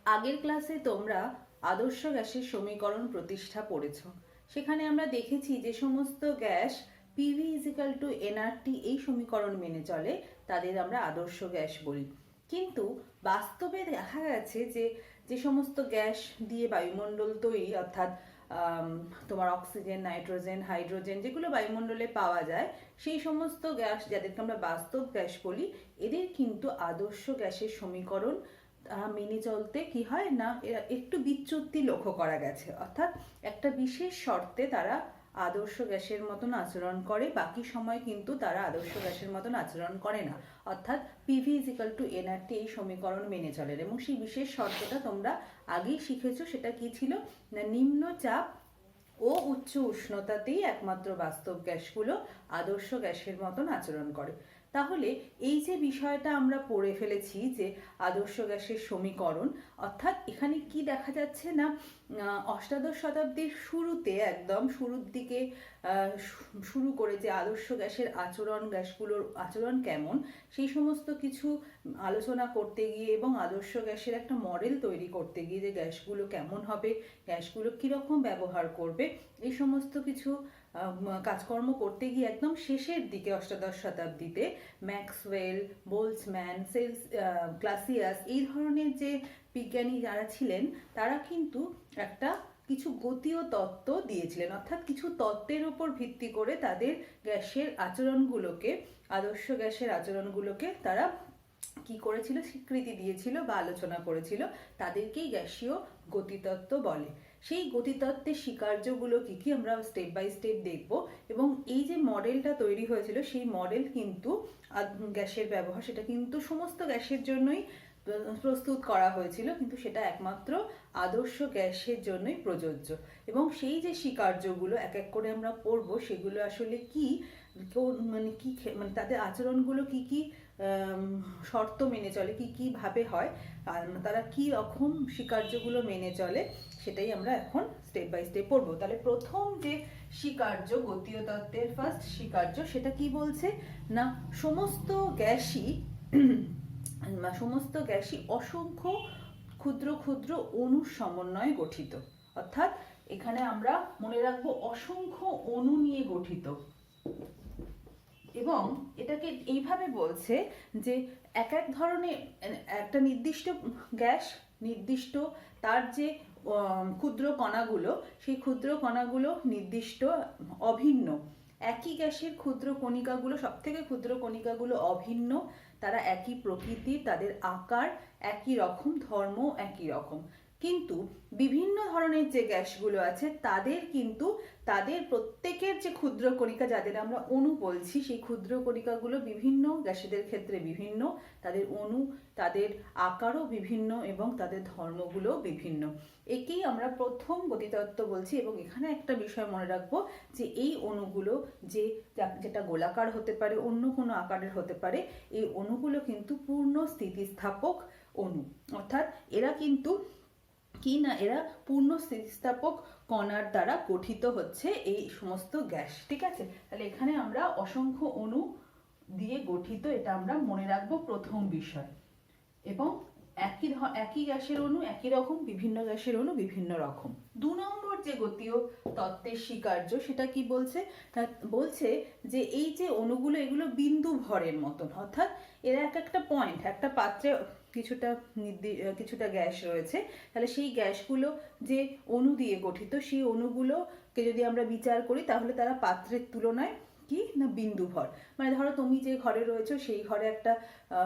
আগের ক্লাসে তোমরা আদর্শ গ্যাসের সমীকরণ প্রতিষ্ঠা পড়েছ। সেখানে আমরা দেখেছি যে সমস্ত gas PV equal to NRT এই সমীকরণ মেনে চলে তাদের আমরা আদর্শ গ্যাস বলি। কিন্তু বাস্তবে দেখা গেছে যে যে সমস্ত গ্যাস দিয়ে বায়ুমণ্ডল তৈরি, অর্থাৎ তোমার অক্সিজেন, নাইট্রোজেন, হাইড্রোজেন যেগুলো বায়ুমণ্ডলে পাওয়া যায়, সেই সমস্ত গ্যাস যাদেরকে আমরা বাস্তব গ্যাস বলি, এদের কিন্তু আদর্শ গ্যাসের সমীকরণ মেনে চলতে কি হয় না, এরা একটু বিচ্যুতি লক্ষ্য করা গেছে। অর্থাৎ একটা বিশেষ শর্তে তারা আদর্শ গ্যাসের মতন আচরণ করে, বাকি সময় কিন্তু তারা আদর্শ গ্যাসের মতন আচরণ করে না। অর্থাৎ পিভি ইজিক্যাল টু এনআরটি এই সমীকরণ মেনে চলে, এবং সেই বিশেষ শর্তটা তোমরা আগেই শিখেছো। সেটা কি ছিল না, নিম্ন চাপ ও উচ্চ উষ্ণতাতেই একমাত্র বাস্তব গ্যাসগুলো আদর্শ গ্যাসের মতন আচরণ করে। তাহলে এই যে বিষয়টা আমরা পড়ে ফেলেছি যে আদর্শ গ্যাসের সমীকরণ, অর্থাৎ এখানে কি দেখা যাচ্ছে না, অষ্টাদশ শতাব্দীর শুরুতে, একদম শুরুর দিকে শুরু করে যে আদর্শ গ্যাসের আচরণ, গ্যাসগুলোর আচরণ কেমন, সেই সমস্ত কিছু আলোচনা করতে গিয়ে এবং আদর্শ গ্যাসের একটা মডেল তৈরি করতে গিয়ে যে গ্যাসগুলো কেমন হবে, গ্যাসগুলো কীরকম ব্যবহার করবে, এই সমস্ত কিছু কাজকর্ম করতে গিয়ে একদম শেষের দিকে অষ্টাদশ শতাব্দীতে ম্যাক্সওয়েল, বোলৎজম্যান, ক্লাসিয়াস এই ধরনের যে বিজ্ঞানী যারা ছিলেন, তারা কিন্তু একটা কিছু গতীয় তত্ত্ব দিয়েছিলেন। অর্থাৎ কিছু তত্ত্বের উপর ভিত্তি করে তাদের গ্যাসের আচরণগুলোকে, আদর্শ গ্যাসের আচরণগুলোকে তারা কি করেছিল, স্বীকৃতি দিয়েছিল বা আলোচনা করেছিল। তাদেরকেই গ্যাসীয় গতিতত্ত্ব বলে। সেই গতিতত্ত্বের স্বীকার্যগুলো কি কি আমরা স্টেপ বাই স্টেপ দেখব। এবং এই যে মডেলটা তৈরি হয়েছিল, সেই মডেল কিন্তু গ্যাসের ব্যবহার, সেটা কিন্তু সমস্ত গ্যাসের জন্যই প্রস্তুত করা হয়েছিল, কিন্তু সেটা একমাত্র আদর্শ গ্যাসের জন্যই প্রযোজ্য। এবং সেই যে স্বীকার্যগুলো এক এক করে আমরা পড়বো, সেগুলো আসলে কি, মানে কি, মানে তাদের আচরণগুলো কি কি শর্ত মেনে চলে, কি কি ভাবে হয়, আর তারা কি রকম স্বীকার্যগুলো মেনে চলে, সেটাই আমরা এখন স্টেপ বাই স্টেপ পড়বো। তাহলে প্রথম যে স্বীকার্য, গতীয় তত্ত্বের ফার্স্ট স্বীকার্য, সেটা কি বলছে না, সমস্ত গ্যাসই অসংখ্য ক্ষুদ্র ক্ষুদ্র অণুর সমন্বয়ে গঠিত। অর্থাৎ এখানে আমরা মনে রাখবো অসংখ্য অণু নিয়ে গঠিত। এবং এটাকে এইভাবে বলছে যে এক এক ধরনের একটা নির্দিষ্ট গ্যাস, নির্দিষ্ট তার যে ক্ষুদ্র কণাগুলো, সেই ক্ষুদ্র কণাগুলো নির্দিষ্ট, অভিন্ন। একই গ্যাসের ক্ষুদ্র কণিকাগুলো, সব থেকে ক্ষুদ্র কণিকাগুলো অভিন্ন, তারা একই প্রকৃতির, তাদের আকার একই রকম, ধর্ম একই রকম। কিন্তু বিভিন্ন ধরনের যে গ্যাসগুলো আছে, তাদের কিন্তু তাদের প্রত্যেকের যে ক্ষুদ্র কণিকা, যাদের আমরা অণু বলছি, সেই ক্ষুদ্র কণিকাগুলো বিভিন্ন, গ্যাসেদের ক্ষেত্রে বিভিন্ন, তাদের অণু, তাদের আকারও বিভিন্ন এবং তাদের ধর্মগুলো বিভিন্ন। একেই আমরা প্রথম গতিতত্ত্ব বলছি। এবং এখানে একটা বিষয় মনে রাখবো যে এই অণুগুলো, যেটা গোলাকার হতে পারে, অন্য কোনো আকারের হতে পারে, এই অণুগুলো কিন্তু পূর্ণ স্থিতিস্থাপক অণু। অর্থাৎ এরা কিন্তু কি না, এরা পূর্ণ স্থিতিস্থাপক কণার দ্বারা গঠিত হচ্ছে এই সমস্ত গ্যাস। ঠিক আছে, তাহলে এখানে আমরা অসংখ্য অণু দিয়ে গঠিত, এটা আমরা মনে রাখবো প্রথম বিষয়। এবং একই গ্যাসের অণু একই রকম, বিভিন্ন গ্যাসের অণু বিভিন্ন রকম। 2 নম্বর যে গতীয় তত্ত্বের স্বীকার্য, সেটা কি বলছে, বলছে যে এই যে অণুগুলো, এগুলো বিন্দু ভরের মতন। অর্থাৎ এরা এক একটা পয়েন্ট, একটা পাত্রে কিছুটা গ্যাস রয়েছে, তাহলে সেই গ্যাসগুলো যে অণু দিয়ে গঠিত, সেই অণুগুলোকে যদি আমরা বিচার করি, তাহলে তারা পাত্রের তুলনায় কি না বিন্দু ভর। মানে ধরো তুমি যে ঘরে রয়েছো, সেই ঘরে একটা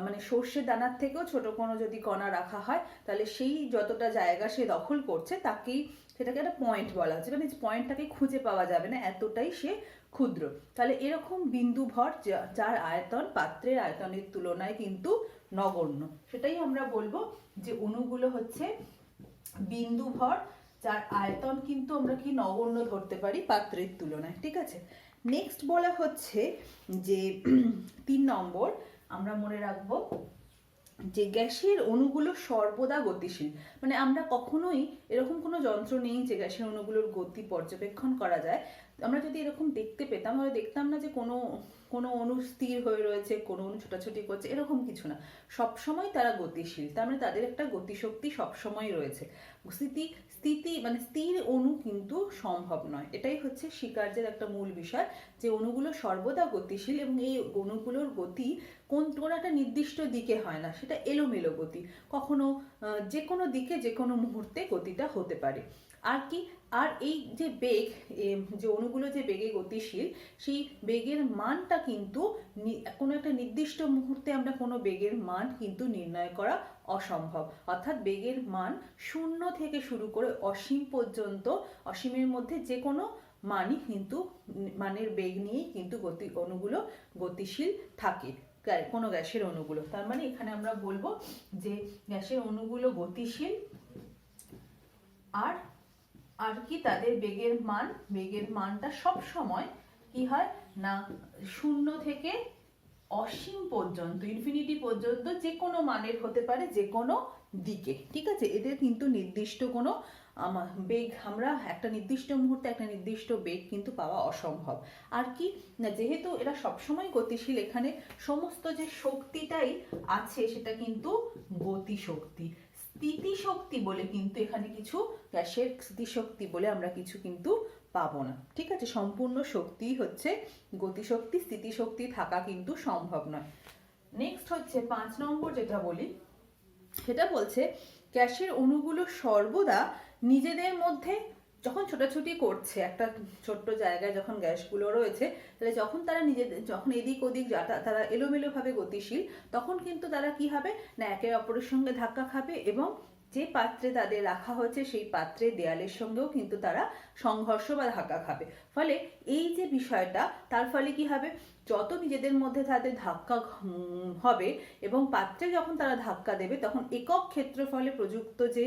মানে সর্ষে দানার থেকেও ছোট কোনো যদি কণা রাখা হয়, তাহলে সেই যতটা জায়গা সে দখল করছে, সেটাকে একটা পয়েন্ট বলা হচ্ছে। মানে পয়েন্টটাকে খুঁজে পাওয়া যাবে না, এতটাই সে ক্ষুদ্র। তাহলে এরকম বিন্দু ভর, যার আয়তন পাত্রের আয়তনের তুলনায় কিন্তু নগণ্য, সেটাই আমরা বলবো যে অণুগুলো হচ্ছে বিন্দু ভর, যার আয়তন কিন্তু আমরা কি নগণ্য ধরতে পারি পাত্রের তুলনায়। ঠিক আছে, নেক্সট বলা হচ্ছে যে 3 নম্বর আমরা মনে রাখবো যে গ্যাসের অণুগুলো সর্বদা গতিশীল, মানে আমরা কখনোই এরকম কোনো যন্ত্র নেই যে গ্যাসের অণুগুলোর গতি পর্যবেক্ষণ করা যায়। আমরা যদি এরকম দেখতে পেতাম তাহলে দেখতাম না যে কোনো কোনো অণু স্থির হয়ে রয়েছে, কোনো অণু ছোটাছুটি করছে, এরকম কিছু না। সবসময় তারা গতিশীল, তার মানে তাদের একটা গতিশক্তি সবসময় রয়েছে। স্থিতি স্থিতি মানে স্থির অণু কিন্তু সম্ভব নয়। এটাই হচ্ছে স্বীকার্যের একটা মূল বিষয়, যে অণুগুলো সর্বদা গতিশীল এবং এই অণুগুলোর গতি কোন একটা নির্দিষ্ট দিকে হয় না, সেটা এলোমেলো গতি, কখনো যে কোনো দিকে যে কোনো মুহূর্তে গতিটা হতে পারে। আর কি, আর এই যে বেগ, যে অণুগুলো যে বেগে গতিশীল, সেই বেগের মানটা কিন্তু কোনো একটা নির্দিষ্ট মুহূর্তে আমরা কোনো বেগের মান কিন্তু নির্ণয় করা অসম্ভব। অর্থাৎ বেগের মান 0 থেকে শুরু করে অসীম পর্যন্ত, অসীমের মধ্যে যে কোনো মানই কিন্তু, মানের বেগ নিয়েই কিন্তু অণুগুলো গতিশীল থাকে, কোনো গ্যাসের অণুগুলো। তার মানে এখানে আমরা বলবো যে গ্যাসের অণুগুলো গতিশীল, আর আর কি তাদের বেগের মানটা সব সময় কি হয় না 0 থেকে অসীম পর্যন্ত, ইনফিনিটি পর্যন্ত যে কোনো মানের হতে পারে, যে কোনো দিকে। ঠিক আছে, এদের কিন্তু নির্দিষ্ট কোনো বেগ, আমরা একটা নির্দিষ্ট মুহূর্তে একটা নির্দিষ্ট বেগ কিন্তু পাওয়া অসম্ভব। আর কি না, যেহেতু এরা সবসময় গতিশীল, এখানে সমস্ত যে শক্তিটাই আছে সেটা কিন্তু গতিশক্তি। স্থিতিশক্তি বলে কিন্তু এখানে কিছু, গ্যাসের স্থিতিশক্তি বলে আমরা কিছু কিন্তু পাবো না। ঠিক আছে, সম্পূর্ণ শক্তি হচ্ছে গতিশক্তি, স্থিতিশক্তি থাকা কিন্তু সম্ভব নয়। নেক্সট হচ্ছে 5 নম্বর যেটা বলি, সেটা বলছে গ্যাসের অণুগুলো সর্বদা নিজেদের মধ্যে যখন ছোটাছুটি করছে, একটা ছোট্ট জায়গায় যখন গ্যাসগুলো রয়েছে, তাহলে যখন তারা যখন এদিক ওদিক তারা এলোমেলোভাবে গতিশীল, তখন কিন্তু তারা কি হবে না একে অপরের সঙ্গে ধাক্কা খাবে, এবং যে পাত্রে তাদের রাখা হয়েছে সেই পাত্রে দেয়ালের সঙ্গেও কিন্তু তারা সংঘর্ষ বা ধাক্কা খাবে। ফলে এই যে বিষয়টা, তার ফলে কি হবে, যত নিজেদের মধ্যে তাদের ধাক্কা হবে এবং পাত্রে যখন তারা ধাক্কা দেবে, তখন একক ক্ষেত্রফলে প্রযুক্ত যে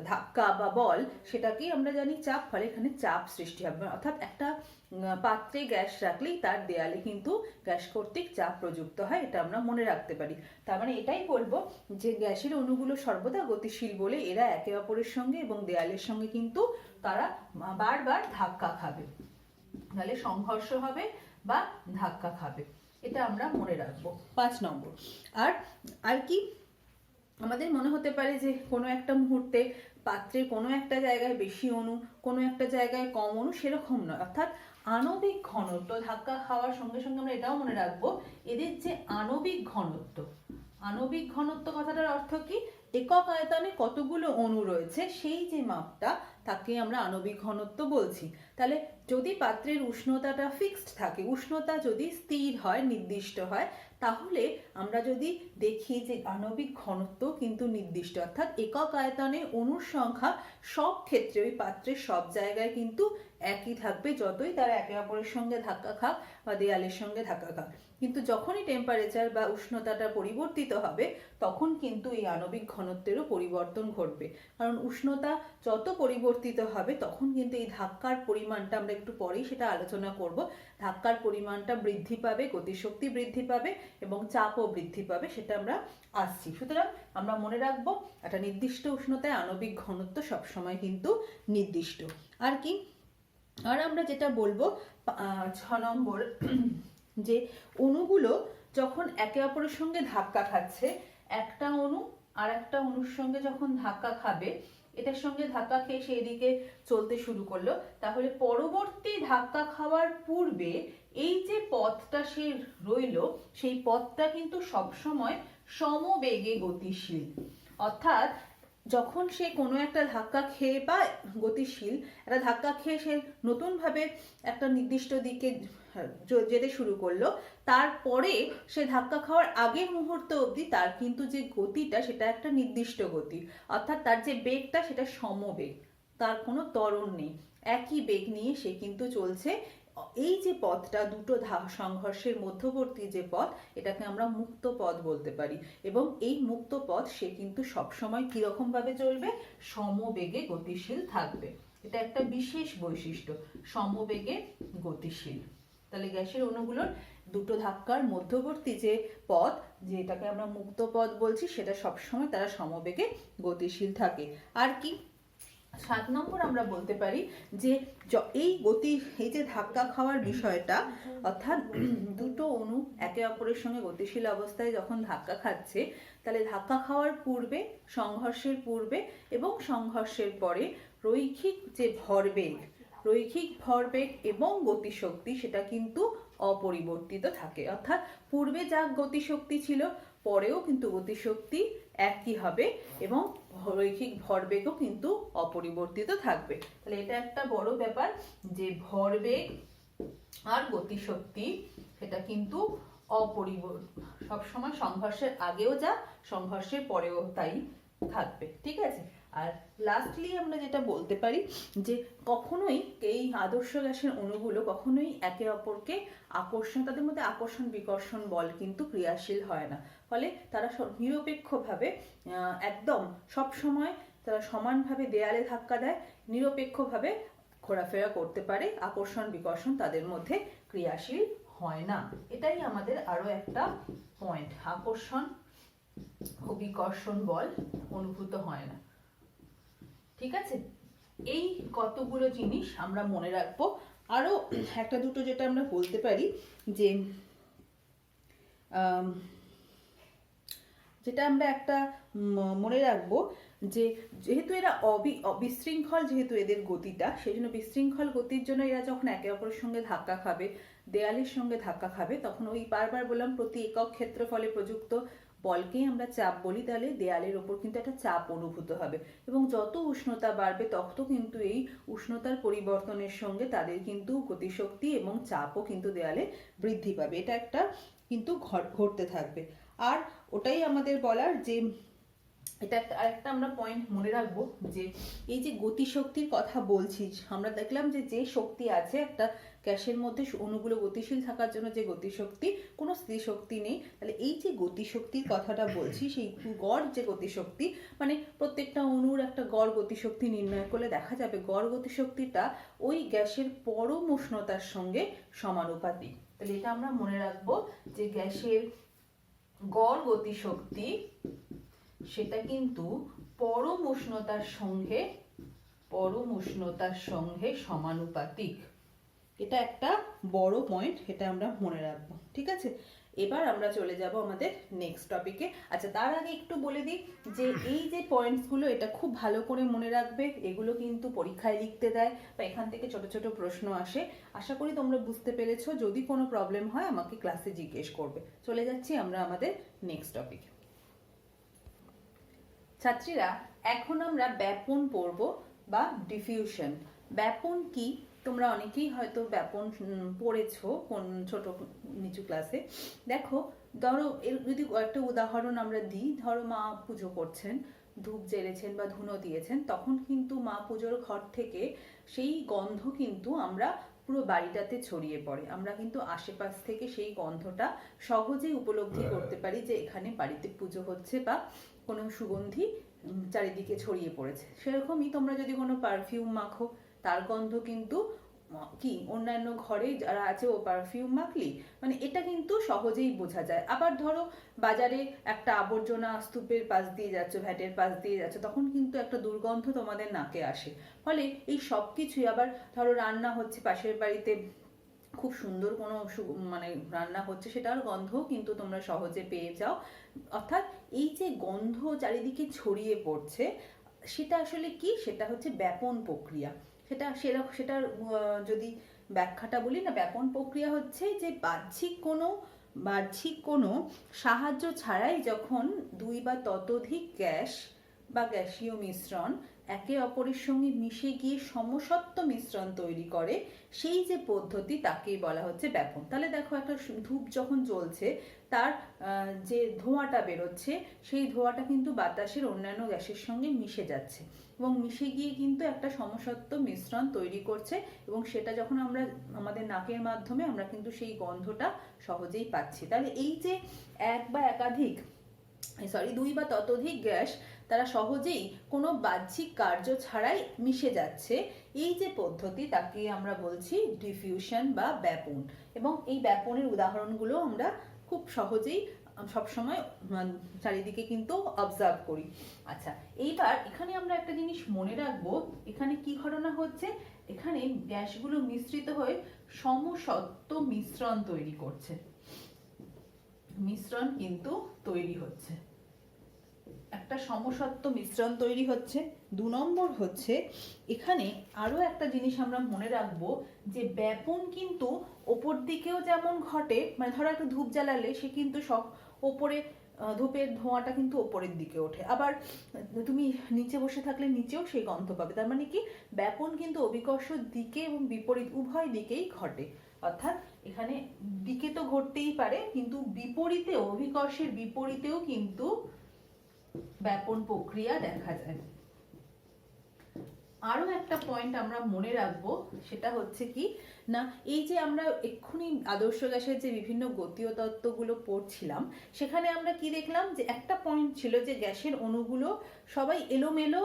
ধাক্কা বা বল, সেটাকেই আমরা জানি চাপ। ফলে এখানে চাপ সৃষ্টি হবে, অর্থাৎ একটা পাত্রে গ্যাস রাখলেই তার দেয়ালে কিন্তু গ্যাস কর্তৃক চাপ প্রযুক্ত হয়, এটা আমরা মনে রাখতে পারি। তার মানে এটাই বলবো যে গ্যাসের অণুগুলো সর্বদা গতিশীল বলে এরা একে অপরের সঙ্গে এবং দেয়ালের সঙ্গে কিন্তু তারা বারবার ধাক্কা খাবে, তাহলে সংঘর্ষ হবে বা ধাক্কা খাবে, এটা আমরা মনে রাখবো 5 নম্বর। আর কি, আমাদের মনে হতে পারে যে কোনো একটা মুহূর্তে পাত্রের কোনো একটা জায়গায় বেশি অণু, কোনো একটা জায়গায় কম অণু, সেরকম নয়। অর্থাৎ আণবিক ঘনত্ব, ধাক্কা খাওয়ার সঙ্গে সঙ্গে আমরা এটাও মনে রাখবো, এদের যে আণবিক ঘনত্ব, আণবিক ঘনত্ব কথাটার অর্থ কি, একক আয়তনে কতগুলো অণু রয়েছে সেই যে মাপটা, তাকে আমরা আণবিক ঘনত্ব বলছি। তাহলে যদি পাত্রের উষ্ণতাটা ফিক্সড থাকে, উষ্ণতা যদি স্থির হয়, নির্দিষ্ট হয়, তাহলে আমরা যদি দেখি যে আণবিক ঘনত্ব কিন্তু নির্দিষ্ট, অর্থাৎ একক আয়তনে অণুর সংখ্যা সব ক্ষেত্রে ওই পাত্রের সব জায়গায় কিন্তু একই থাকবে, যতই তারা একে অপরের সঙ্গে ধাক্কা খাক বা দেয়ালের সঙ্গে ধাক্কা খাক। কিন্তু যখনই টেম্পারেচার বা উষ্ণতাটা পরিবর্তিত হবে, তখন কিন্তু এই আণবিক ঘনত্বেরও পরিবর্তন ঘটবে। কারণ উষ্ণতা যত পরিবর্তিত হবে, তখন কিন্তু এই ধাক্কার পরিমাণটা, আমরা একটু পরেই সেটা আলোচনা করব, ধাক্কার পরিমাণটা বৃদ্ধি পাবে, গতিশক্তি বৃদ্ধি পাবে এবং চাপও বৃদ্ধি পাবে, সেটা আমরা আসছি। সুতরাং আমরা মনে রাখবো একটা নির্দিষ্ট উষ্ণতায় আণবিক ঘনত্ব সবসময় কিন্তু নির্দিষ্ট। আর কি, আর আমরা যেটা বলবো 6 নম্বর, যে অণুগুলো যখন একে অপরের সঙ্গে ধাক্কা খাচ্ছে, একটা অণু আর একটা অণুর সঙ্গে যখন ধাক্কা খাবে, এটার সঙ্গে ধাক্কা খেয়ে সেই দিকে চলতে শুরু করলো, তাহলে পরবর্তী ধাক্কা খাওয়ার পূর্বে এই যে পথটা সে রইলো, সেই পথটা কিন্তু সবসময় সমবেগে গতিশীল। অর্থাৎ যখন সে কোনো একটা ধাক্কা খেয়ে বা গতিশীল একটা ধাক্কা খেয়ে সে নতুনভাবে একটা নির্দিষ্ট দিকে যেতে শুরু করলো, তারপরে সে ধাক্কা খাওয়ার আগের মুহূর্ত অবধি তার কিন্তু যে গতিটা, সেটা একটা নির্দিষ্ট গতি, অর্থাৎ তার যে বেগটা সেটা সমবেগ, তার কোনো ত্বরণ নেই, একই বেগ নিয়ে সে কিন্তু চলছে। এই যে পথটা, দুটো সংঘর্ষের মধ্যবর্তী যে পথ, এটাকে আমরা মুক্ত পথ বলতে পারি। এবং এই মুক্ত পথ সে কিন্তু সবসময় কিরকম ভাবে চলবে, সমবেগে গতিশীল থাকবে। এটা একটা বিশেষ বৈশিষ্ট্য, সমবেগে গতিশীল। তাহলে গ্যাসের অণুগুলোর দুটো ধাক্কার মধ্যবর্তী যে পথ, যেটাকে আমরা মুক্ত পথ বলছি, সেটা সবসময় তারা সমবেগে গতিশীল থাকে। আর কি 7 নম্বর আমরা বলতে পারি যে এই যে ধাক্কা খাওয়ার বিষয়টা, অর্থাৎ দুটো অণু একে অপরের সঙ্গে গতিশীল অবস্থায় যখন ধাক্কা খাচ্ছে, তাহলে ধাক্কা খাওয়ার পূর্বে, সংঘর্ষের পূর্বে এবং সংঘর্ষের পরে রৈখিক ভরবেগ এবং গতিশক্তি সেটা কিন্তু অপরিবর্তিত থাকে। অর্থাৎ পূর্বে যা গতিশক্তি ছিল পরেও কিন্তু গতিশক্তি একই হবে এবং রৈখিক ভরবেগও কিন্তু অপরিবর্তিত থাকবে। তাহলে এটা একটা বড় ব্যাপার যে ভরবেগ আর গতিশক্তি সেটা কিন্তু সবসময় সংঘর্ষের আগেও যা, সংঘর্ষের পরেও তাই থাকবে। ঠিক আছে। আর লাস্টলি আমরা যেটা বলতে পারি যে কখনোই এই আদর্শ গ্যাসের অণুগুলো কখনোই একে অপরকে তাদের মধ্যে আকর্ষণ বিকর্ষণ বল কিন্তু ক্রিয়াশীল হয় না। ফলে তারা নিরপেক্ষভাবে একদম সব সময় তারা সমানভাবে দেয়ালে ধাক্কা দেয়, নিরপেক্ষভাবে ঘোরাফেরা করতে পারে, আকর্ষণ বিকর্ষণ তাদের মধ্যে ক্রিয়াশীল হয় না। এটাই আমাদের আরো একটা পয়েন্ট, আকর্ষণ ও বিকর্ষণ বল অনুভূত হয় না। ঠিক আছে, এই কতগুলো জিনিস আমরা মনে রাখবো। আরো একটা দুটো যেটা আমরা বলতে পারি যে যেটা আমরা একটা মনে রাখবো যে যেহেতু এরা বিশৃঙ্খল, যেহেতু এদের গতিটা, সেই জন্য বিশৃঙ্খল গতির জন্য এরা যখন একে অপরের সঙ্গে ধাক্কা খাবে, দেয়ালের সঙ্গে ধাক্কা খাবে, তখন ওই বারবার বললাম প্রতি একক ক্ষেত্রফলে প্রযুক্ত বলকেই আমরা চাপ বলি, তাহলে দেয়ালের ওপর কিন্তু একটা চাপ অনুভূত হবে এবং যত উষ্ণতা বাড়বে তত কিন্তু এই উষ্ণতার পরিবর্তনের সঙ্গে তাদের কিন্তু গতিশক্তি এবং চাপও কিন্তু দেয়ালে বৃদ্ধি পাবে। এটা একটা কিন্তু ঘটতে থাকবে। আর ওটাই আমাদের বলার যে এটা আরেকটা আমরা পয়েন্ট মনে রাখবো যে এই যে গতিশক্তির কথা বলছি, আমরা দেখলাম যে যে শক্তি আছে একটা গ্যাসের মধ্যে অণুগুলো গতিশীল থাকার জন্য যে গতিশক্তি, কোনো স্থিতিশক্তি নেই। তাহলে এই যে গতিশক্তির কথাটা বলছি, সেই গড় যে গতিশক্তি, মানে প্রত্যেকটা অণুর একটা গড় গতিশক্তি নির্ণয় করলে দেখা যাবে গড় গতিশক্তিটা ওই গ্যাসের পরম উষ্ণতার সঙ্গে সমানুপাতিক। তাহলে এটা আমরা মনে রাখবো যে গ্যাসের গড় গতিশক্তি সেটা কিন্তু পরম উষ্ণতার সঙ্গে সমানুপাতিক। এটা একটা বড় পয়েন্ট, এটা আমরা মনে রাখবো। ঠিক আছে, এবার আমরা চলে যাব আমাদের নেক্সট টপিকে। আচ্ছা, তার আগে একটু বলে দিই যে এই যে পয়েন্টসগুলো এটা খুব ভালো করে মনে রাখবে, এগুলো কিন্তু পরীক্ষায় লিখতে দেয় বা এখান থেকে ছোট ছোট প্রশ্ন আসে। আশা করি তোমরা বুঝতে পেরেছো। যদি কোনো প্রবলেম হয় আমাকে ক্লাসে জিজ্ঞেস করবে। চলে যাচ্ছি আমরা আমাদের নেক্সট টপিকে। ছাত্রীরা, এখন আমরা ব্যাপন পড়ব বা ডিফিউশন। ব্যাপন কি তোমরা অনেকেই হয়তো ব্যাপন পড়েছো কোন ছোট নিচু ক্লাসে। দেখো, ধরো এর যদি একটা উদাহরণ আমরা দিই, ধরো মা পুজো করছেন, ধূপ জ্বেলেছেন বা ধুনো দিয়েছেন, তখন কিন্তু মা পুজোর ঘর থেকে সেই গন্ধ কিন্তু আমরা পুরো বাড়িটাতে ছড়িয়ে পড়ে। আমরা কিন্তু আশেপাশ থেকে সেই গন্ধটা সহজেই উপলব্ধি করতে পারি যে এখানে বাড়িতে পুজো হচ্ছে বা কোনো সুগন্ধি চারিদিকে ছড়িয়ে পড়েছে। সেরকমই তোমরা যদি কোনো পারফিউম মাখো, তার গন্ধ কিন্তু কি অন্যান্য ঘরে যারা আছে ও পারফিউম মাখলি, মানে এটা কিন্তু সহজেই বোঝা যায়। আবার ধরো বাজারে একটা আবর্জনা স্তূপের পাশ দিয়ে যাচ্ছ, ভ্যাটের পাশ দিয়ে যাচ্ছ, তখন কিন্তু একটা দুর্গন্ধ তোমাদের নাকে আসে। ফলে এই সব কিছুই, আবার ধরো রান্না হচ্ছে পাশের বাড়িতে, খুব সুন্দর কোনো মানে রান্না হচ্ছে, সেটার গন্ধও কিন্তু তোমরা সহজে পেয়ে যাও। অর্থাৎ এই যে গন্ধ চারিদিকে ছড়িয়ে পড়ছে, সেটা আসলে কি, সেটা হচ্ছে ব্যাপন প্রক্রিয়া। সেটার যদি ব্যাখ্যাটা বলি না, ব্যাপন প্রক্রিয়া হচ্ছে যে বাহ্যিক কোনো সাহায্য ছাড়াই যখন দুই বা ততোধিক গ্যাস বা গ্যাসীয় মিশ্রণ একে অপরের সঙ্গে মিশে গিয়ে সমসত্ব মিশ্রণ তৈরি করে, সেই যে পদ্ধতি তাকেই বলা হচ্ছে ব্যাপন। তাহলে দেখো, একটা ধূপ যখন জ্বলছে, তার যে ধোঁয়াটা বেরোচ্ছে, সেই ধোঁয়াটা কিন্তু বাতাসের অন্যান্য গ্যাসের সঙ্গে মিশে যাচ্ছে এবং মিশে গিয়ে কিন্তু একটা সমসত্ব মিশ্রণ তৈরি করছে, এবং সেটা যখন আমরা আমাদের নাকের মাধ্যমে আমরা কিন্তু সেই গন্ধটা সহজেই পাচ্ছি। তাহলে এই যে দুই বা ততোধিক গ্যাস তারা সহজেই কোনো বাহ্যিক কার্য ছাড়াই মিশে যাচ্ছে, এই যে পদ্ধতি তাকে আমরা বলছি ডিফিউশন বা ব্যাপন। এবং এই ব্যাপনের উদাহরণগুলো আমরা খুব সহজেই সবসময় চারিদিকে কিন্তু অবজার্ভ করি। আচ্ছা, এইবার এখানে আমরা একটা জিনিস মনে রাখবো, এখানে কি ঘটনা হচ্ছে, এখানে গ্যাসগুলো মিশ্রিত হয়ে সমসত্ব মিশ্রণ তৈরি করছে, মিশ্রণ কিন্তু তৈরি হচ্ছে, একটা সমসত্ব মিশ্রণ তৈরি হচ্ছে। 2 নম্বর হচ্ছে এখানে আরো একটা জিনিস আমরা মনে রাখবো যে ব্যাপন কিন্তু ওপর দিকেও যেমন ঘটে, মানে ধরো একটা ধূপ জ্বালালে সে কিন্তু সব ওপরে ধূপের ধোঁয়াটা কিন্তু ওপরের দিকে ওঠে, আবার তুমি নিচে বসে থাকলে নিচেও সেই গন্ধ পাবে। তার মানে কি, ব্যাপন কিন্তু অভিকর্ষর দিকে এবং বিপরীত উভয় দিকেই ঘটে। অর্থাৎ এখানে দিকে তো ঘটতেই পারে, কিন্তু বিপরীতেও, অভিকর্ষের বিপরীতেও কিন্তু ব্যাপন প্রক্রিয়া দেখা যায়। আরো একটা পয়েন্ট আমরা মনে রাখবো, সেটা হচ্ছে কি না, এই যে আমরা এক্ষুনি আদর্শ গ্যাসের যে বিভিন্ন গতীয় তত্ত্বগুলো পড়ছিলাম, সেখানে আমরা কি দেখলাম যে একটা পয়েন্ট ছিল যে গ্যাসের অণুগুলো সবাই এলোমেলো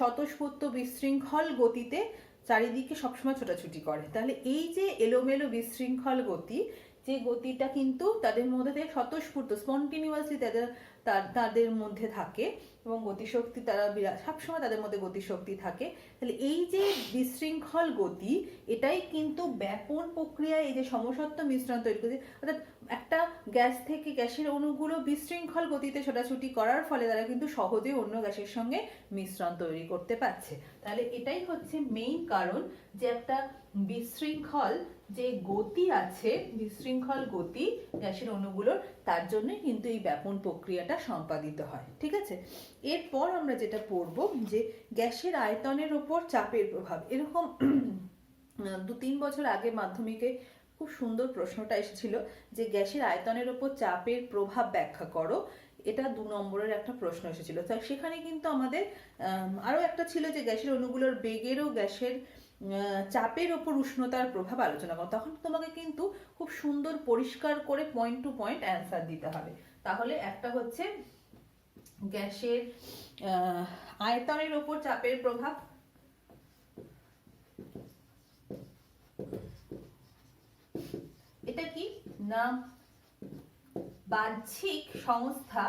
স্বতঃস্ফূর্ত বিশৃঙ্খল গতিতে চারিদিকে সবসময় ছোটাছুটি করে। তাহলে এই যে এলোমেলো বিশৃঙ্খল গতি, যে গতিটা কিন্তু তাদের মধ্যে থেকে স্বতঃস্ফূর্ত স্পন্টিনিউয়াসলি তাদের মধ্যে থাকে এবং গতিশক্তি তারা সবসময় তাদের মধ্যে গতিশক্তি থাকে। তাহলে এই যে বিশৃঙ্খল গতি, এটাই কিন্তু ব্যাপন প্রক্রিয়ায় এই যে সমসত্ব মিশ্রণ তৈরি করছে। অর্থাৎ একটা গ্যাস থেকে গ্যাসের অণুগুলো বিশৃঙ্খল গতিতে ছোটাছুটি করার ফলে তারা কিন্তু সহজে অন্য গ্যাসের সঙ্গে মিশ্রণ তৈরি করতে পারছে। তাহলে এটাই হচ্ছে মেইন কারণ যে একটা বিশৃঙ্খল যে গতি আছে, বিশৃঙ্খল গতি গ্যাসের অণুগুলোর, তার জন্য কিন্তু এই ব্যাপন প্রক্রিয়াটা সম্পাদিত হয়। ঠিক আছে, এরপর আমরা যেটা পড়ব যে গ্যাসের আয়তনের ওপর চাপের প্রভাব। এরকম 2-3 বছর আগে মাধ্যমিকে খুব সুন্দর প্রশ্নটা এসেছিল যে গ্যাসের আয়তনের ওপর চাপের প্রভাব ব্যাখ্যা করো। এটা 2 নম্বরের একটা প্রশ্ন এসেছিল। তাই সেখানে কিন্তু আমাদের আরো একটা ছিল যে গ্যাসের অণুগুলোর বেগের ও গ্যাসের চাপের ওপর উষ্ণতার প্রভাব আলোচনা করো। তখন তোমাকে কিন্তু খুব সুন্দর পরিষ্কার করে পয়েন্ট টু পয়েন্ট অ্যান্সার দিতে হবে। তাহলে একটা হচ্ছে গ্যাসের আয়তনের ওপর চাপের প্রভাব, এটা কি না, বাহ্যিক সংস্থা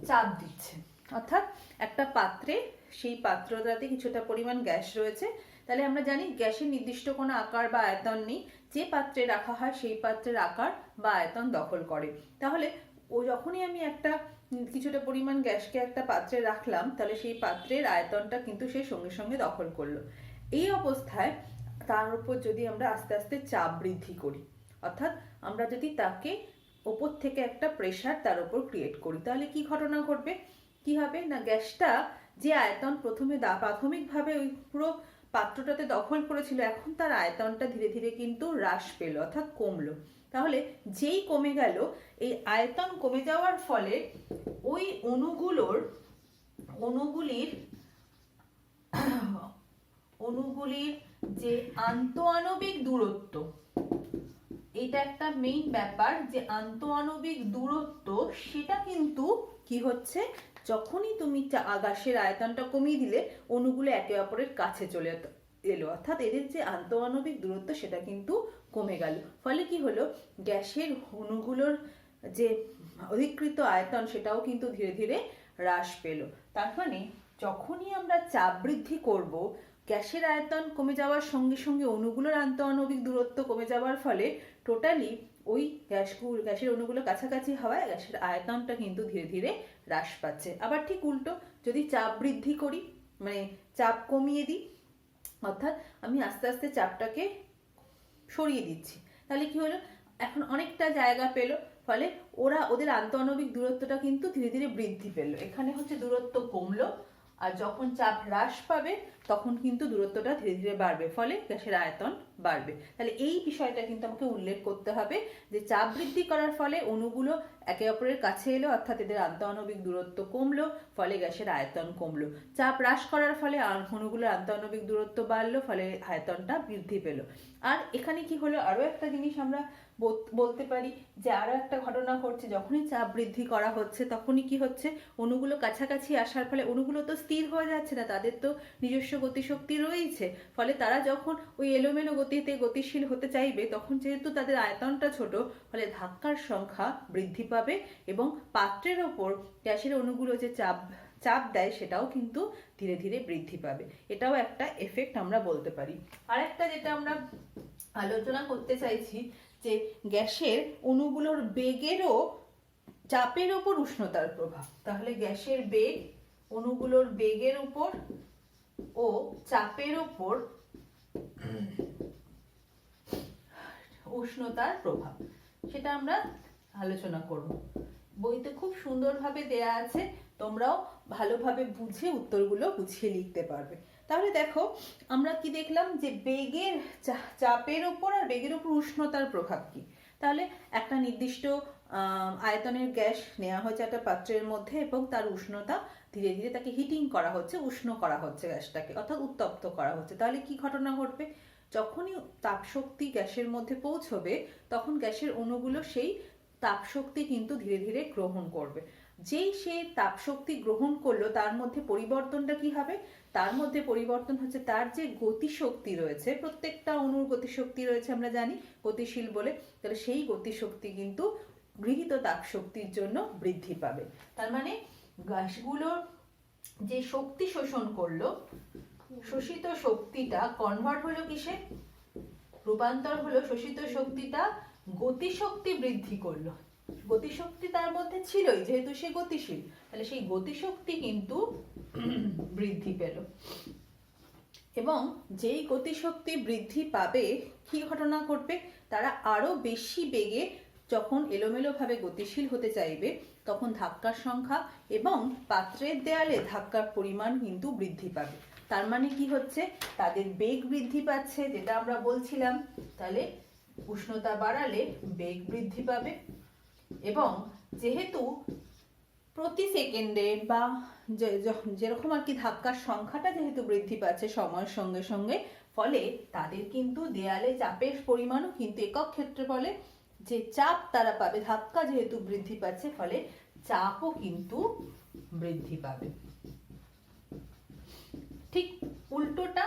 চাপ দিচ্ছে। অর্থাৎ একটা পাত্রে, সেই পাত্রটাতে কিছুটা পরিমাণ গ্যাস রয়েছে, তাহলে আমরা জানি গ্যাসের নির্দিষ্ট কোনো আকার বা আয়তন নেই, যে পাত্রে রাখা হয় সেই পাত্রের আকার বা আয়তন দখল করে। তাহলে যখনই আমি একটা কিছুটা পরিমাণ গ্যাসকে একটা পাত্রে রাখলাম, তাহলে সেই পাত্রের আয়তনটা কিন্তু সে সঙ্গে সঙ্গে দখল করলো। এই অবস্থায় তার উপর যদি আমরা আস্তে আস্তে চাপ বৃদ্ধি করি, অর্থাৎ আমরা যদি তাকে ওপর থেকে একটা প্রেসার তার উপর ক্রিয়েট করি, তাহলে কি ঘটনা ঘটবে, কি হবে না, গ্যাসটা যে আয়তন প্রথমে প্রাথমিকভাবে ওই পুরো পাত্রটাতে দখল করেছিল, এখন তার আয়তনটা ধীরে ধীরে কিন্তু হ্রাস পেল, অর্থাৎ কমলো। তাহলে যেই কমে গেল, এই আয়তন কমে যাওয়ার ফলে ওই অণুগুলির যে আন্তঃআণবিক দূরত্ব, এটা একটা মেইন ব্যাপার, যে আন্তঃআণবিক দূরত্ব, সেটা কিন্তু কি হচ্ছে, যখনই তুমি গ্যাসের আয়তনটা কমিয়ে দিলে অণুগুলো একে অপরের কাছে চলে এলো, অর্থাৎ এদের যে আন্তঃআণবিক দূরত্ব সেটা কিন্তু কমে গেল। ফলে কি হলো, গ্যাসের অণুগুলোর যে অধিকৃত আয়তন সেটাও কিন্তু ধীরে ধীরে হ্রাস পেল। তার মানে যখনই আমরা চাপ বৃদ্ধি করব, গ্যাসের আয়তন কমে যাওয়ার সঙ্গে সঙ্গে অণুগুলোর আন্তঃআণবিক দূরত্ব কমে যাওয়ার ফলে টোটালি ওই গ্যাসের অণুগুলো কাছাকাছি হওয়ায় গ্যাসের আয়তনটা কিন্তু ধীরে ধীরে হ্রাস পাচ্ছে। আবার ঠিক উল্টো, যদি চাপ বৃদ্ধি করি, মানে চাপ কমিয়ে দিই, অর্থাৎ আমি আস্তে আস্তে চাপটাকে সরিয়ে দিচ্ছি, তাহলে কি হলো, এখন অনেকটা জায়গা পেল, ফলে ওদের আন্তঃআণবিক দূরত্বটা কিন্তু ধীরে ধীরে বৃদ্ধি পেল। এখানে হচ্ছে দূরত্ব কমলো, আর যখন চাপ হ্রাস পাবে তখন কিন্তু দূরত্বটা ধীরে ধীরে বাড়বে, ফলে গ্যাসের আয়তন বাড়বে। তাহলে এই বিষয়টা কিন্তু আমাকে উল্লেখ করতে হবে যে চাপ বৃদ্ধি করার ফলে অণুগুলো একে অপরের কাছে এলো, অর্থাৎ এদের আন্তঃআণবিক দূরত্ব কমলো, ফলে গ্যাসের আয়তন কমলো। চাপ হ্রাস করার ফলে অণুগুলোর আন্তঃআণবিক দূরত্ব বাড়লো, ফলে আয়তনটা বৃদ্ধি পেল। আর এখানে কি হলো, আরো একটা জিনিস আমরা বলতে পারি যে আরও একটা ঘটনা ঘটছে, যখনই চাপ বৃদ্ধি করা হচ্ছে তখনই কি হচ্ছে, অণুগুলো কাছাকাছি আসার ফলে অণুগুলো তো স্থির হয়ে যাচ্ছে না, তাদের তো নিজস্ব গতিশক্তি রয়েছে। ফলে তারা যখন ওই এলোমেলো গতিতে গতিশীল হতে চাইবে, তখন যেহেতু তাদের আয়তনটা ছোট, ফলে ধাক্কার সংখ্যা বৃদ্ধি পাবে এবং পাত্রের ওপর গ্যাসের অণুগুলো যে চাপ চাপ দেয় সেটাও কিন্তু ধীরে ধীরে বৃদ্ধি পাবে। এটাও একটা এফেক্ট আমরা বলতে পারি। আরেকটা যেটা আমরা আলোচনা করতে চাইছি, যে গ্যাসের অণুগুলোর বেগেরও চাপের ওপর উষ্ণতার প্রভাব। তাহলে গ্যাসের বেগ, অণুগুলোর বেগের উপর ও চাপের ওপর উষ্ণতার প্রভাব, সেটা আমরা আলোচনা করব। বইতে খুব সুন্দরভাবে দেয়া আছে, তোমরাও ভালোভাবে বুঝে উত্তরগুলো গুছিয়ে লিখতে পারবে। তাহলে দেখো আমরা কি দেখলাম, যে বেগের চাপের ওপর আর বেগের উপর উষ্ণতার প্রভাব কি। তাহলে একটা নির্দিষ্ট আয়তনের গ্যাস নেওয়া হয়েছে একটা পাত্রের মধ্যে এবং তার উষ্ণতা ধীরে ধীরে তাকে হিটিং করা হচ্ছে, উষ্ণ করা হচ্ছে গ্যাসটাকে, অর্থাৎ উত্তপ্ত করা হচ্ছে। তাহলে কি ঘটনা ঘটবে, যখনই তাপশক্তি গ্যাসের মধ্যে পৌঁছবে তখন গ্যাসের অণুগুলো সেই তাপশক্তি কিন্তু ধীরে ধীরে গ্রহণ করবে। যেই সে তাপশক্তি গ্রহণ করলো তার মধ্যে পরিবর্তনটা কি হবে, তার মধ্যে পরিবর্তন হচ্ছে তার যে গতিশক্তি রয়েছে, প্রত্যেকটা অণুর গতিশক্তি রয়েছে আমরা জানি গতিশীল বলে, তাহলে সেই গতিশক্তি কিন্তু গৃহীত তাপশক্তির জন্য বৃদ্ধি পাবে। তার মানে গ্যাসগুলোর যে শক্তি শোষণ করলো, শোষিত শক্তিটা কনভার্ট হলো কিসে, রূপান্তর হলো, শোষিত শক্তিটা গতিশক্তি বৃদ্ধি করলো। গতিশক্তি তার মধ্যে ছিলই, যেহেতু সে গতিশীল, তাহলে সেই গতিশক্তি কিন্তু বৃদ্ধি পেল। এবং যেই গতিশক্তি বৃদ্ধি পাবে কি ঘটনা ঘটবে, তারা আরো বেশি বেগে যখন এলোমেলোভাবে গতিশীল হতে চাইবে তখন ধাক্কার সংখ্যা এবং পাত্রের দেয়ালে ধাক্কার পরিমাণ কিন্তু বৃদ্ধি পাবে। তার মানে কি হচ্ছে, তাদের বেগ বৃদ্ধি পাচ্ছে, যেটা আমরা বলছিলাম। তাহলে উষ্ণতা বাড়ালে বেগ বৃদ্ধি পাবে এবং যেহেতু প্রতি সেকেন্ডে বা যেরকম আর কি ধাক্কার সংখ্যাটা যেহেতু বৃদ্ধি পাচ্ছে সময়ের সঙ্গে সঙ্গে, ফলে তাদের কিন্তু দেয়ালে চাপের পরিমাণও কিন্তু একক ক্ষেত্রফলে যে চাপ তারা পাবে, ধাক্কা যেহেতু বৃদ্ধি পাচ্ছে ফলে চাপও কিন্তু বৃদ্ধি পাবে। ঠিক উল্টোটা,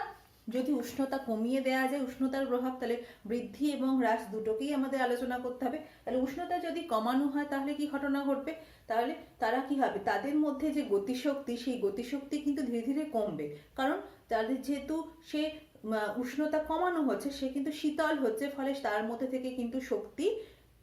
যদি উষ্ণতা কমিয়ে দেওয়া যায়, উষ্ণতার প্রভাব, তাহলে বৃদ্ধি এবং হ্রাস দুটোকেই আমাদের আলোচনা করতে হবে। তাহলে উষ্ণতা যদি কমানো হয় তাহলে কি ঘটনা ঘটবে, তাহলে তারা কি হবে, তাদের মধ্যে যে গতিশক্তি, সেই গতিশক্তি কিন্তু ধীরে ধীরে কমবে, কারণ তাদের যেহেতু সে উষ্ণতা কমানো হচ্ছে, সে কিন্তু শীতল হচ্ছে, ফলে তার মধ্যে থেকে কিন্তু শক্তি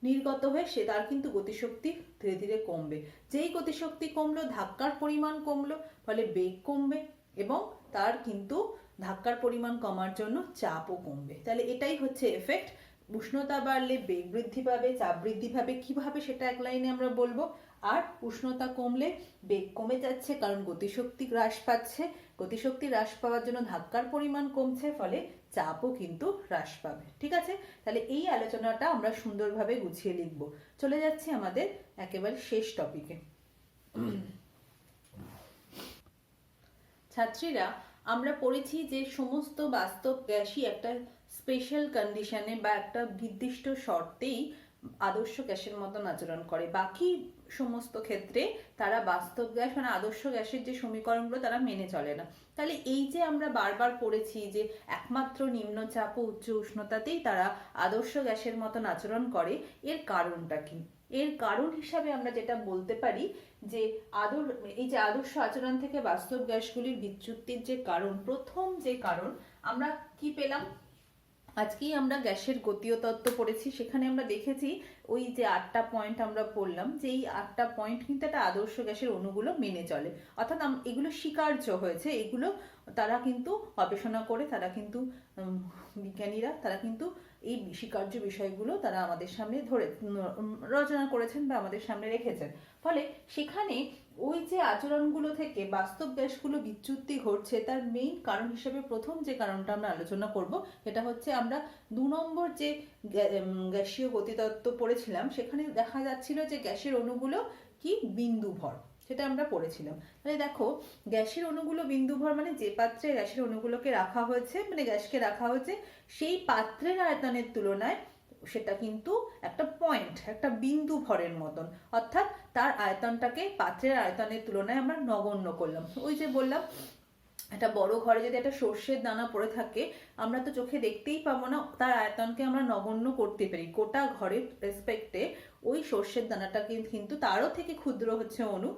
নির্গত হয়ে সে তার কিন্তু গতিশক্তি ধীরে ধীরে কমবে। যেই গতিশক্তি কমলো, ধাক্কার পরিমাণ কমলো, ফলে বেগ কমবে এবং তার কিন্তু ধাক্কার পরিমাণ কমার জন্য চাপও কমবে। তাহলে এটাই হচ্ছে এফেক্ট। উষ্ণতা বাড়লে বেগ বৃদ্ধি পাবে, চাপ বৃদ্ধি পাবে, কিভাবে সেটা এক লাইনে আমরা বলবো। আর উষ্ণতা কমলে বেগ কমে যাচ্ছে, কারণ গতিশক্তি হ্রাস পাচ্ছে, গতিশক্তি হ্রাস পাওয়ার জন্য ধাক্কার পরিমাণ কমছে, ফলে চাপও কিন্তু হ্রাস পাবে। ঠিক আছে, তাহলে এই আলোচনাটা আমরা সুন্দরভাবে গুছিয়ে লিখব। চলে যাচ্ছি আমাদের একেবারে শেষ টপিকে। ছাত্রীরা, আমরা পড়েছি যে সমস্ত বাস্তব গ্যাসই একটা স্পেশাল কন্ডিশনে বা একটা নির্দিষ্ট শর্তেই আদর্শ গ্যাসের মতন আচরণ করে, বাকি সমস্ত ক্ষেত্রে তারা বাস্তব গ্যাস মানে আদর্শ গ্যাসের যে সমীকরণগুলো তারা মেনে চলে না। তাহলে এই যে আমরা বারবার পড়েছি যে একমাত্র নিম্নচাপ ও উচ্চ উষ্ণতাতেই তারা আদর্শ গ্যাসের মতন আচরণ করে, এর কারণটা কি? এর কারণ হিসাবে আমরা যেটা বলতে পারি যে এই যে আদর্শ আচরণ থেকে বাস্তব গ্যাসগুলির বিচ্যুতির যে কারণ, প্রথম যে কারণ আমরা কি পেলাম, আজকেই আমরা গ্যাসের গতীয় তত্ত্ব পড়েছি, সেখানে আমরা দেখেছি ওই যে 8টা পয়েন্ট আমরা পড়লাম, যে এই 8টা পয়েন্ট কিন্তু একটা আদর্শ গ্যাসের অণুগুলো মেনে চলে, অর্থাৎ এগুলো স্বীকার্য হয়েছে, এগুলো তারা কিন্তু গবেষণা করে, তারা কিন্তু বিজ্ঞানীরা তারা কিন্তু এই স্বীকার্য বিষয়গুলো তারা আমাদের সামনে রচনা করেছেন বা আমাদের সামনে রেখেছেন। ফলে সেখানে ওই যে আচরণগুলো থেকে বাস্তব গ্যাসগুলো বিচ্যুতি ঘটছে, তার মেইন কারণ হিসেবে প্রথম যে কারণটা আমরা আলোচনা করব, এটা হচ্ছে আমরা 2 নম্বর যে গ্যাসীয় গতিতত্ত্ব পড়েছিলাম, সেখানে দেখা যাচ্ছিল যে গ্যাসের অণুগুলো কি বিন্দুভর, সেটা আমরা পড়েছিলাম। তাহলে দেখো, গ্যাসের অণুগুলো বিন্দুভর মানে যে পাত্রে গ্যাসের অণুগুলোকে রাখা হয়েছে, মানে গ্যাসকে রাখা হয়েছে, সেই পাত্রের আয়তনের তুলনায় সেটা কিন্তু একটা পয়েন্ট, একটা বিন্দু ভরের মতন, অর্থাৎ তার আয়তনটাকে পাত্রের আয়তনের তুলনায় আমরা নগণ্য করলাম। ওই যে বললাম, একটা বড় ঘরে যদি একটা সর্ষের দানা পড়ে থাকে, আমরা তো চোখে দেখতেই পাবো না, তার আয়তনকে আমরা নগণ্য করতে পারি। গোটা ঘরের রেসপেক্টে ওই সর্ষের দানাটা কিন্তু তারও থেকে ক্ষুদ্র হচ্ছে অণু,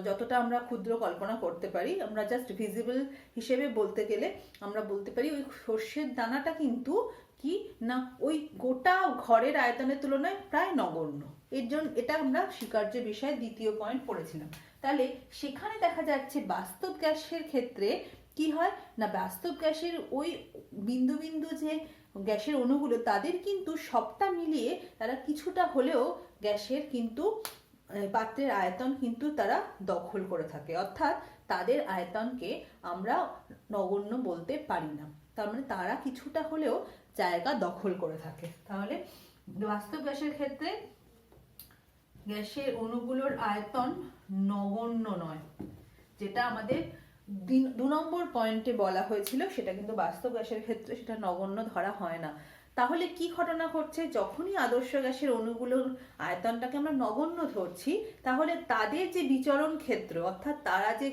যতটা আমরা ক্ষুদ্র কল্পনা করতে পারি। আমরা জাস্ট ভিজিবল হিসেবে বলতে গেলে আমরা বলতে পারি ওই সর্ষের দানাটা কিন্তু কি না ওই গোটা ঘরের আয়তনের তুলনায় প্রায় নগণ্য। এর জন্য এটা আমরা স্বীকার্য বিষয়ে দ্বিতীয় পয়েন্ট পড়েছিলাম। তাহলে সেখানে দেখা যাচ্ছে বাস্তব গ্যাসের ক্ষেত্রে কি হয় না, বাস্তব গ্যাসের ওই বিন্দু বিন্দু যে গ্যাসের অণুগুলো, তাদের কিন্তু সবটা মিলিয়ে তারা কিছুটা হলেও গ্যাসের কিন্তু পাত্রের আয়তন কিন্তু তারা দখল করে থাকে, অর্থাৎ তাদের আয়তনকে আমরা নগণ্য বলতে পারি না। তার মানে তারা কিছুটা হলেও জায়গা দখল করে থাকে। তাহলে বাস্তব গ্যাসের ক্ষেত্রে গ্যাসের অণুগুলোর আয়তন নগণ্য নয়, যেটা আমাদের 2 নম্বর পয়েন্টে বলা হয়েছিল, সেটা কিন্তু বাস্তব গ্যাসের ক্ষেত্রে সেটা নগণ্য ধরা হয় না। তাহলে কি ঘটনা ঘটছে, যখনই আদর্শ গ্যাসের অণুগুলোর আয়তনটাকে আমরা নগণ্য ধরছি, তাহলে তাদের যে বিচরণ ক্ষেত্র, অর্থাৎ তারা যে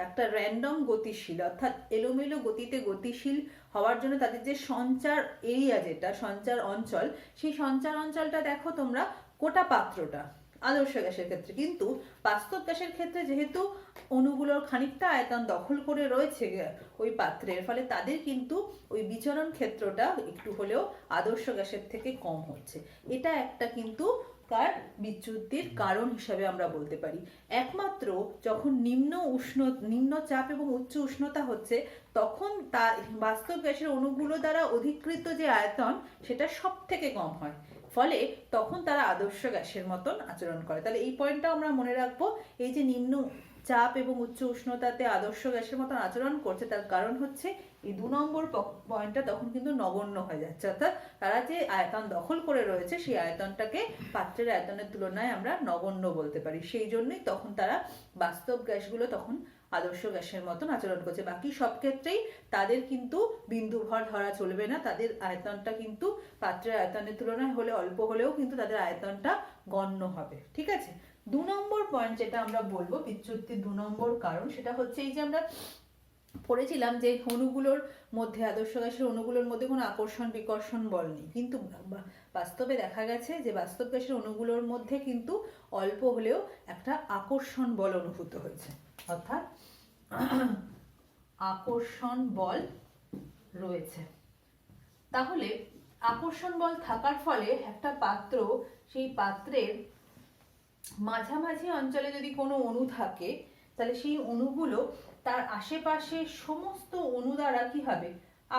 একটা র্যান্ডম গতিশীল, অর্থাৎ এলোমেলো গতিতে গতিশীল হওয়ার জন্য তাদের যে সঞ্চার এরিয়া, যেটা সঞ্চার অঞ্চল, সেই সঞ্চার অঞ্চলটা দেখো তোমরা গোটা পাত্রটা আদর্শ গ্যাসের ক্ষেত্রে। কিন্তু বাস্তব গ্যাসের ক্ষেত্রে যেহেতু অণুগুলোর খানিকটা আয়তন দখল করে রয়েছে ওই পাত্রের, ফলে তাদের কিন্তু ওই বিচরণ ক্ষেত্রটা একটু হলেও আদর্শ গ্যাসের থেকে কম হচ্ছে। এটা একটা কিন্তু তার বিচ্যুতির কারণ হিসাবে আমরা বলতে পারি। একমাত্র যখন নিম্ন চাপ এবং উচ্চ উষ্ণতা হচ্ছে, তখন তা বাস্তব গ্যাসের অণুগুলো দ্বারা অধিকৃত যে আয়তন, সেটা সব থেকে কম হয়, ফলে তখন তারা আদর্শ গ্যাসের মতন আচরণ করে। তাহলে এই পয়েন্টটা আমরা মনে রাখবো, এই যে নিম্ন চাপ এবং উচ্চ উষ্ণতাতে আদর্শ গ্যাসের মতন আচরণ করছে, তার কারণ হচ্ছে এই 2 নম্বর পয়েন্টটা তখন কিন্তু নগণ্য হয়ে যাচ্ছে, অর্থাৎ তারা যে আয়তন দখল করে রয়েছে সেই আয়তনটাকে পাত্রের আয়তনের তুলনায় আমরা নগণ্য বলতে পারি। সেই জন্যই তখন তারা বাস্তব গ্যাসগুলো তখন আদর্শ গ্যাসের মতন আচরণ করছে। বাকি সব ক্ষেত্রেই তাদের কিন্তু বিন্দু ভর ধরা চলবে না, তাদের আয়তনটা কিন্তু পাত্রের আয়তনের তুলনায় হলে অল্প হলেও কিন্তু তাদের আয়তনটা গণ্য হবে। ঠিক আছে, 2 নম্বর পয়েন্ট যেটা আমরা বলবো বিচ্যুতির 2 নম্বর কারণ, সেটা হচ্ছে এই যে আমরা পড়েছিলাম যে অণুগুলোর মধ্যে, আদর্শ গ্যাসের অণুগুলোর মধ্যে কোনো আকর্ষণ বিকর্ষণ বল নেই, কিন্তু বাস্তবে দেখা গেছে যে বাস্তব গ্যাসের অণুগুলোর মধ্যে কিন্তু অল্প হলেও একটা আকর্ষণ বল অনুভূত হয়েছে, অর্থাৎ আকর্ষণ বল রয়েছে। তাহলে আকর্ষণ বল থাকার ফলে একটা পাত্র, সেই পাত্রের মাঝামাঝি অঞ্চলে যদি কোনো অণু থাকে, তাহলে সেই অণুগুলো তার আশেপাশে সমস্ত অণু দ্বারা কি হবে,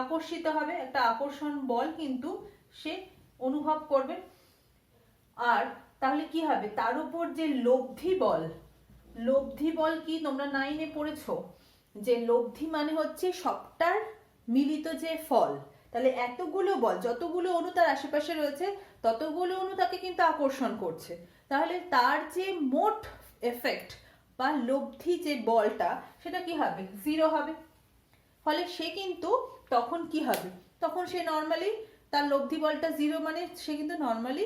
আকর্ষিত হবে, একটা আকর্ষণ বল কিন্তু সে অনুভব করবে। আর তাহলে কি হবে, তার উপর যে লব্ধি বল, লব্ধি বল কি তোমরা 9-এ পড়েছো, যে লব্ধি মানে হচ্ছে সবটার মিলিত যে ফল। তাহলে এতগুলো বল, যতগুলো অণু তার আশেপাশে রয়েছে ততগুলো অণু তাকে কিন্তু আকর্ষণ করছে, তাহলে তার যে মোট এফেক্ট বা লব্ধি যে বলটা, সেটা কি হবে, 0 হবে। ফলে সে কিন্তু তখন কি হবে, তখন সে নর্মালি তার লব্ধি বলটা 0, মানে সে কিন্তু নর্মালি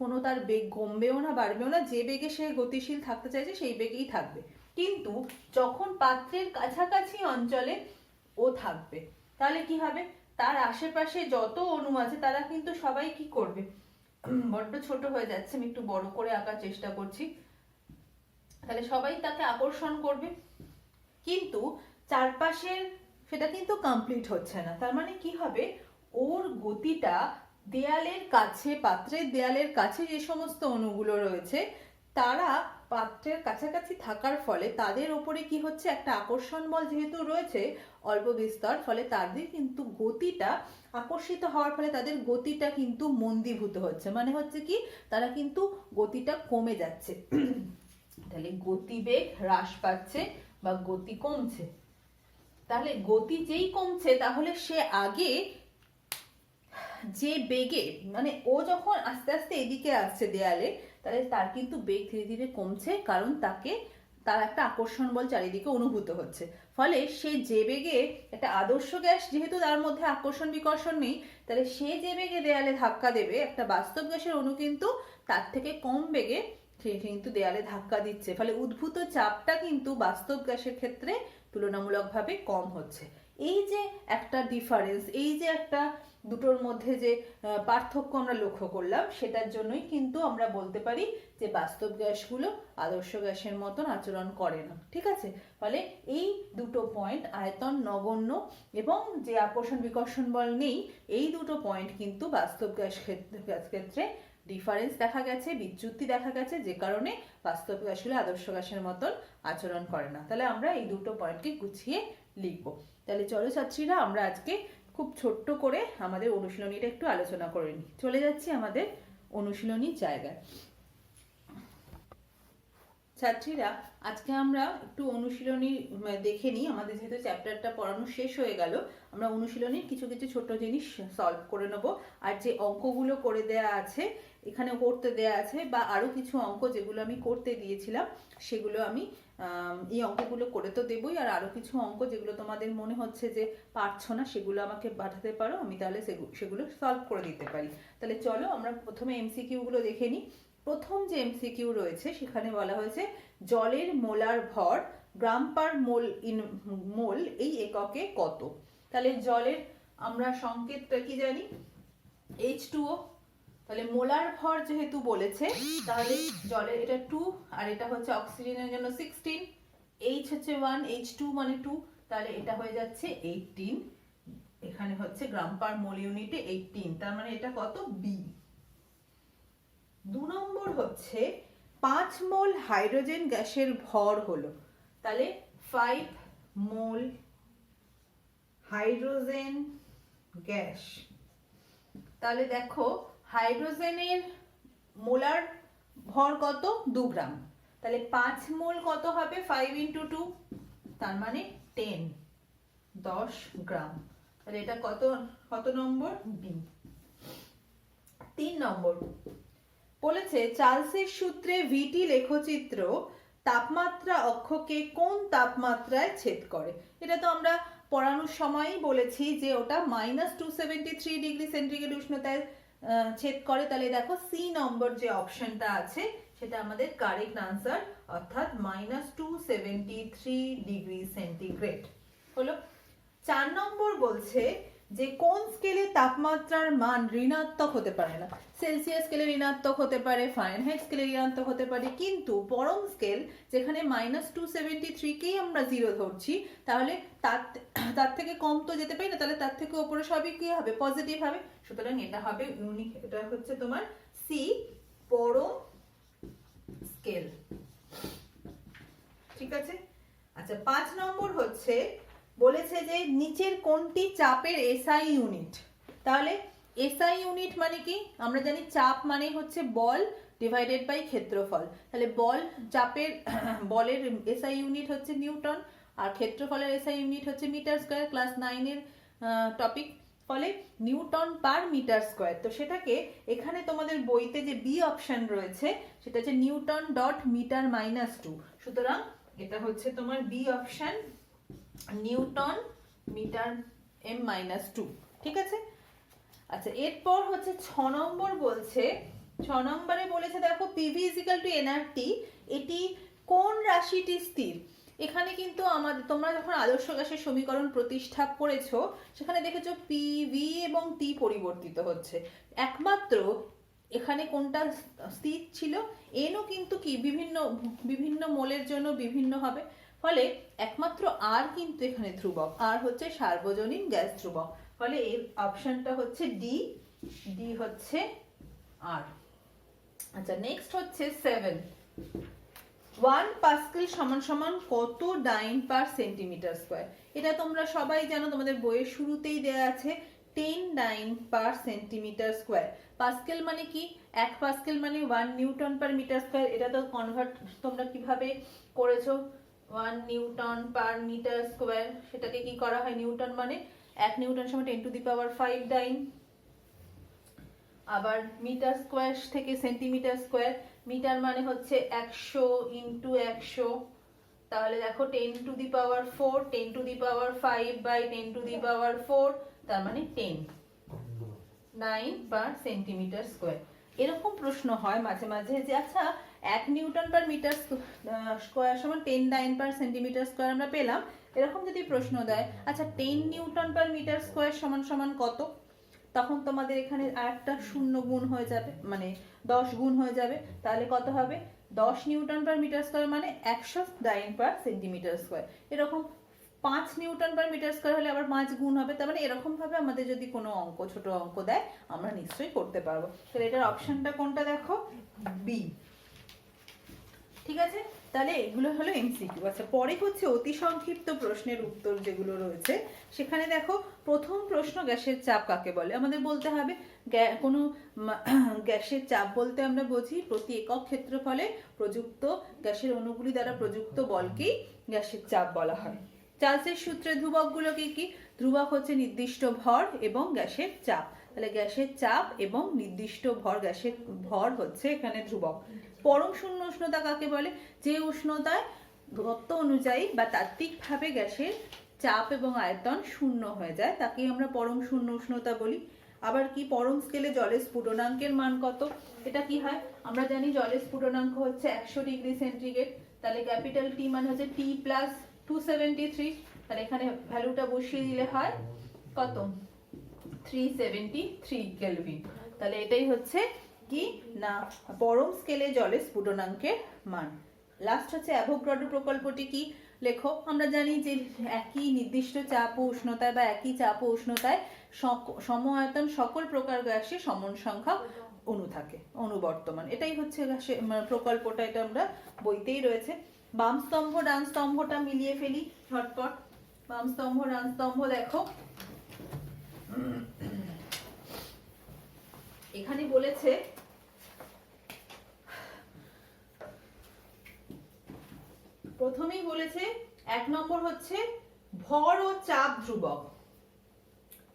কোনো তার বেগ কমবেও না বাড়বেও না, যে বেগে সে গতিশীল থাকতে চাইছে সেই বেগেই থাকবে। কিন্তু যখন পাত্রের কাছাকাছি অঞ্চলে ও থাকবে, তাহলে কি হবে, তার আশেপাশে যত অণু আছে তারা কিন্তু সবাই কি করবে, বড্ড ছোট হয়ে যাচ্ছে, আমি একটু বড় করে আঁকার চেষ্টা করছি। তাহলে সবাই তাকে আকর্ষণ করবে, কিন্তু চারপাশের সেটা কিন্তু কমপ্লিট হচ্ছে না। তার মানে কি হবে, ওর গতিটা দেয়ালের কাছে, পাত্রের দেয়ালের কাছে যে সমস্ত অণুগুলো রয়েছে, তারা পাত্রের কাছাকাছি থাকার ফলে তাদের ওপরে কি হচ্ছে, একটা আকর্ষণ বল যেহেতু রয়েছে অল্প বিস্তর, ফলে তাদের কিন্তু গতিটা, আকর্ষিত হওয়ার ফলে তাদের গতিটা কিন্তু মন্দীভূত হচ্ছে, মানে হচ্ছে কি, তারা কিন্তু গতিটা কমে যাচ্ছে। তাহলে গতিবেগ হ্রাস পাচ্ছে বা গতি কমছে। তাহলে গতি যেই কমছে, তাহলে সে আগে যে বেগে, মানে ও যখন আস্তে আস্তে এদিকে আসছে দেয়ালে, তাহলে তার কিন্তু বেগ ধীরে ধীরে কমছে, কারণ তাকে তার একটা আকর্ষণ বল চারিদিকে অনুভূত হচ্ছে। ফলে সে যে বেগে, একটা আদর্শ গ্যাস যেহেতু তার মধ্যে আকর্ষণ বিকর্ষণ নেই, তাহলে সে যে বেগে দেয়ালে ধাক্কা দেবে, একটা বাস্তব গ্যাসের অণু কিন্তু তার থেকে কম বেগে সে কিন্তু দেয়ালে ধাক্কা দিচ্ছে, ফলে উদ্ভূত চাপটা কিন্তু বাস্তব গ্যাসের ক্ষেত্রে তুলনামূলকভাবে কম হচ্ছে। এই যে একটা ডিফারেন্স, এই যে একটা দুটোর মধ্যে যে পার্থক্য আমরা লক্ষ্য করলাম, সেটার জন্যই কিন্তু আমরা বলতে পারি যে বাস্তব গ্যাসগুলো আদর্শ গ্যাসের মতন আচরণ করে না। ঠিক আছে, ফলে এই দুটো পয়েন্ট, আয়তন নগণ্য এবং যে আকর্ষণ বিকর্ষণ বল নেই, এই দুটো পয়েন্ট কিন্তু বাস্তব গ্যাস ক্ষেত্রে ডিফারেন্স দেখা গেছে, বিচ্যুতি দেখা গেছে, যে কারণে বাস্তব গ্যাসগুলো আদর্শ গ্যাসের মতন আচরণ করে না। তাহলে আমরা এই দুটো পয়েন্টকে গুছিয়ে লিখবো। তাহলে চলো ছাত্রীরা, আমরা আজকে খুব ছোট্ট করে আমাদের অনুশীলনীটা একটু আলোচনা করে নিই। চলে যাচ্ছি আমাদের অনুশীলনীর জায়গায়। ছাত্রীরা, আজকে আমরা একটু অনুশীলনী দেখে নিই। আমাদের যেহেতু চ্যাপ্টারটা পড়ানো শেষ হয়ে গেল, আমরা অনুশীলনীর কিছু কিছু ছোট জিনিস সলভ করে নেব। আর যে অঙ্কগুলো করে দেয়া আছে, এখানে করতে দেয়া আছে, বা আরও কিছু অঙ্ক যেগুলো আমি করতে দিয়েছিলাম, সেগুলো আমি এই অঙ্কগুলো করে তো দেবই। আর আরও কিছু অঙ্ক যেগুলো তোমাদের মনে হচ্ছে যে পারছো না, সেগুলো আমাকে পাঠাতে পারো, আমি তাহলে সেগুলো সলভ করে দিতে পারি। তাহলে চলো আমরা প্রথমে এমসিকিউগুলো দেখে নিই। প্রথম যে এমসিকিউ রয়েছে, সেখানে বলা হয়েছে জলের মোলার ভর গ্রাম পার মোল এই এককে কত। তাহলে জলের আমরা সংকেতটা কি জানি? H2O। তাহলে মোলার ভর যেহেতু বলেছে, তাহলে জলের এটা 2, আর এটা হচ্ছে অক্সিজেনের জন্য 16, H হচ্ছে 1, H2 মানে 2, তাহলে এটা হয়ে যাচ্ছে 18। এখানে হচ্ছে গ্রাম পার মোল ইউনিটে 18, তার মানে এটা কত? B। 2 নম্বর হচ্ছে 5 মোল হাইড্রোজেন গ্যাসের ভর হলো, তাহলে 5 মোল হাইড্রোজেন গ্যাস। তাহলে দেখো হাইড্রোজেনের মোলার ভর কত? 2 গ্রাম। তাহলে 5 মোল কত হবে? 5 ইন্টু 2, তার মানে 10, 10 গ্রাম। তাহলে এটা কত কত নম্বর? বি। 3 নম্বর বলেছে চার্লসের সূত্রে ভিটি লেখচিত্র তাপমাত্রা অক্ষকে কোন তাপমাত্রায় ছেদ করে। এটা তো আমরা পড়ানোর সময়ই বলেছি যে ওটা -273 ডিগ্রি সেন্টিগ্রেড উষ্ণতায় ছেদ করে। তাহলে দেখো সি নম্বর যে অপশনটা আছে, সেটা আমাদের কারেক্ট আনসার, অর্থাৎ -273 ডিগ্রি সেন্টিগ্রেড হলো। 4 নম্বর বলছে যে কোন স্কেলে তাপমাত্রার মান ঋণাত্মক হতে পারে না। সেলসিয়াস স্কেলে ঋণাত্মক হতে পারে, ফারেনহাইট স্কেলে ঋণাত্মক হতে পারে, কিন্তু পরম স্কেল যেখানে -273 কেই আমরা 0 ধরছি, তাহলে তার থেকে কম তো যেতে পারি না, তাহলে তার থেকে উপরে সবই কি হবে? পজিটিভ হবে। সুতরাং এটা হবে ইউনিক, এটা হচ্ছে তোমার সি, পরম স্কেল। ঠিক আছে। আচ্ছা, 5 নম্বর হচ্ছে বলেছে যে নিচের কোনটি চাপের এসআই ইউনিট। তাহলে এসআই ইউনিট মানে কি? আমরা জানি চাপ মানে হচ্ছে বল ডিভাইডেড বাই ক্ষেত্রফল। তাহলে চাপের বলের এসআই ইউনিট হচ্ছে নিউটন, আর ক্ষেত্রফলের এসআই ইউনিট হচ্ছে মিটার স্কয়ার, ক্লাস 9 এর টপিক। ফলে নিউটন পার মিটার স্কয়ার। তো সেটাকে এখানে তোমাদের বইতে যে বি অপশন রয়েছে, সেটা হচ্ছে নিউটন ডট মিটার -2। সুতরাং এটা হচ্ছে তোমার B option, Newton metre m-2। ঠিক আছে। আচ্ছা, এরপর হচ্ছে 6 নম্বর বলছে, 6 নম্বরে বলেছে দেখো পিভি ইজিক্যাল টু এনআরটি, এটি কোন রাশিটি স্থির। এখানে কিন্তু আমাদের, তোমরা যখন আদর্শ গ্যাসের সমীকরণ প্রতিষ্ঠা করেছো, সেখানে দেখেছো পিভি এবং টি পরিবর্তিত হচ্ছে, একমাত্র এখানে কোনটা স্থির ছিল? এনও কিন্তু কি বিভিন্ন বিভিন্ন মোলের জন্য বিভিন্ন হবে, ফলে একমাত্র আর কিন্তু এখানে ধ্রুবক, আর হচ্ছে সার্বজনীন গ্যাস ধ্রুবক। ফলে এই অপশনটা হচ্ছে ডি, ডি হচ্ছে আর। আচ্ছা, নেক্সট হচ্ছে 7, 1 পাস্কেল সমান সমান কত ডাইন পার সেন্টিমিটার স্কয়ার। এটা তোমরা সবাই জানো, তোমাদের বইয়ের শুরুতেই দেয়া আছে 10 ডাইন পার সেন্টিমিটার স্কয়ার। পাস্কেল মানে কি? 1 পাস্কেল মানে 1 নিউটন পার মিটার স্কয়ার। এটা তো কনভার্ট তোমরা কিভাবে করেছো? 1 নিউটন পার মিটার স্কয়ার, সেটাকে কি করা হয়? নিউটন মানে 1 নিউটন সমান 10⁵ ডাইন। আবার মিটার স্কয়ার থেকে সেন্টিমিটার স্কয়ার, মিটার মানে হচ্ছে 100 × 100, তাহলে দেখো 10⁴, 10⁵/10⁴, তার মানে 9/সেন্টিমিটার স্কোয়ার। এরকম প্রশ্ন হয় মাঝে মাঝে যে আচ্ছা 1 নিউটন/মিটার স্কোয়ার সমান 10⁹/সেন্টিমিটার স্কোয়ার আমরা পেলাম। এরকম যদি প্রশ্ন দেয় আচ্ছা 10 নিউটন/মিটার স্কোয়ার সমান সমান কত, তখন তোমাদের এখানে আরেকটা শূন্য গুণ হয়ে যাবে, মানে 10 গুণ হয়ে যাবে। তাহলে কত হবে? 10 নিউটন/মিটার স্কোয়ার মানে 109/সেন্টিমিটার স্কোয়ার। এরকম 5 নিউটন/মিটার স্কোয়ার হলে আবার 5 গুণ হবে। তার মানে এরকম ভাবে আমাদের যদি কোনো অঙ্ক, ছোট অঙ্ক দেয় আমরা নিশ্চয়ই করতে পারবো। তাহলে এটার অপশনটা কোনটা দেখো? বি। ঠিক আছে, তাহলে এগুলো হলো এমসিকিউ। আচ্ছা, পরে হচ্ছে অতি সংক্ষিপ্ত প্রশ্নের উত্তর যেগুলো রয়েছে। সেখানে দেখো প্রথম প্রশ্ন, গ্যাসের চাপ কাকে বলে? আমাদের বলতে হবে কোনো গ্যাসের চাপ বলতে আমরা বুঝি প্রতি একক ক্ষেত্রফলে প্রযুক্ত গ্যাসের অণুগুলি দ্বারা প্রযুক্ত বলকেই গ্যাসের চাপ বলা হয়। চার্লসের সূত্রে ধ্রুবকগুলো কি কি? ধ্রুবক হচ্ছে নির্দিষ্ট ভর এবং গ্যাসের চাপ। তাহলে গ্যাসের চাপ এবং নির্দিষ্ট ভর, গ্যাসের ভর হচ্ছে এখানে ধ্রুবক। পরম শূন্য উষ্ণতা কাকে বলে? যে উষ্ণতায় তত্ত্ব অনুযায়ী বা তাত্ত্বিকভাবে গ্যাসের চাপ এবং আয়তন শূন্য হয়ে যায় তাকেই আমরা পরম শূন্য উষ্ণতা বলি। আবার কি পরম স্কেলে জলের স্ফুটনাঙ্কের মান কত? এটা কি হয়? আমরা জানি জলের স্ফুটনাঙ্ক হচ্ছে 100 ডিগ্রি সেন্টিগ্রেড। তাহলে ক্যাপিটাল টি মানে হচ্ছে T+273। তাহলে এখানে ভ্যালুটা বসিয়ে দিলে হয় কত? 373 কেলভিন। তাহলে এটাই হচ্ছে কি না পরম স্কেলে জলের স্ফুটনাঙ্কের মান। লাস্ট হচ্ছে অ্যাভোগাড্রো প্রকল্পটি কি? লেখো। আমরা জানি যে একই নির্দিষ্ট চাপ ও উষ্ণতায় বা একই চাপ ও উষ্ণতায় সম আয়তন সকল প্রকার গ্যাসে সমান সংখ্যক অণু থাকে, অণু বর্তমান। এটাই হচ্ছে প্রকল্পটা, এটা আমরা বইতেই রয়েছে। বাম স্তম্ভ ডান স্তম্ভটা মিলিয়ে ফেলি ঝটপট। বাম স্তম্ভ ডান স্তম্ভ দেখো, এখানে বলেছে প্রথমেই বলেছে 1 নম্বর হচ্ছে ভর ও চাপ ধ্রুবক।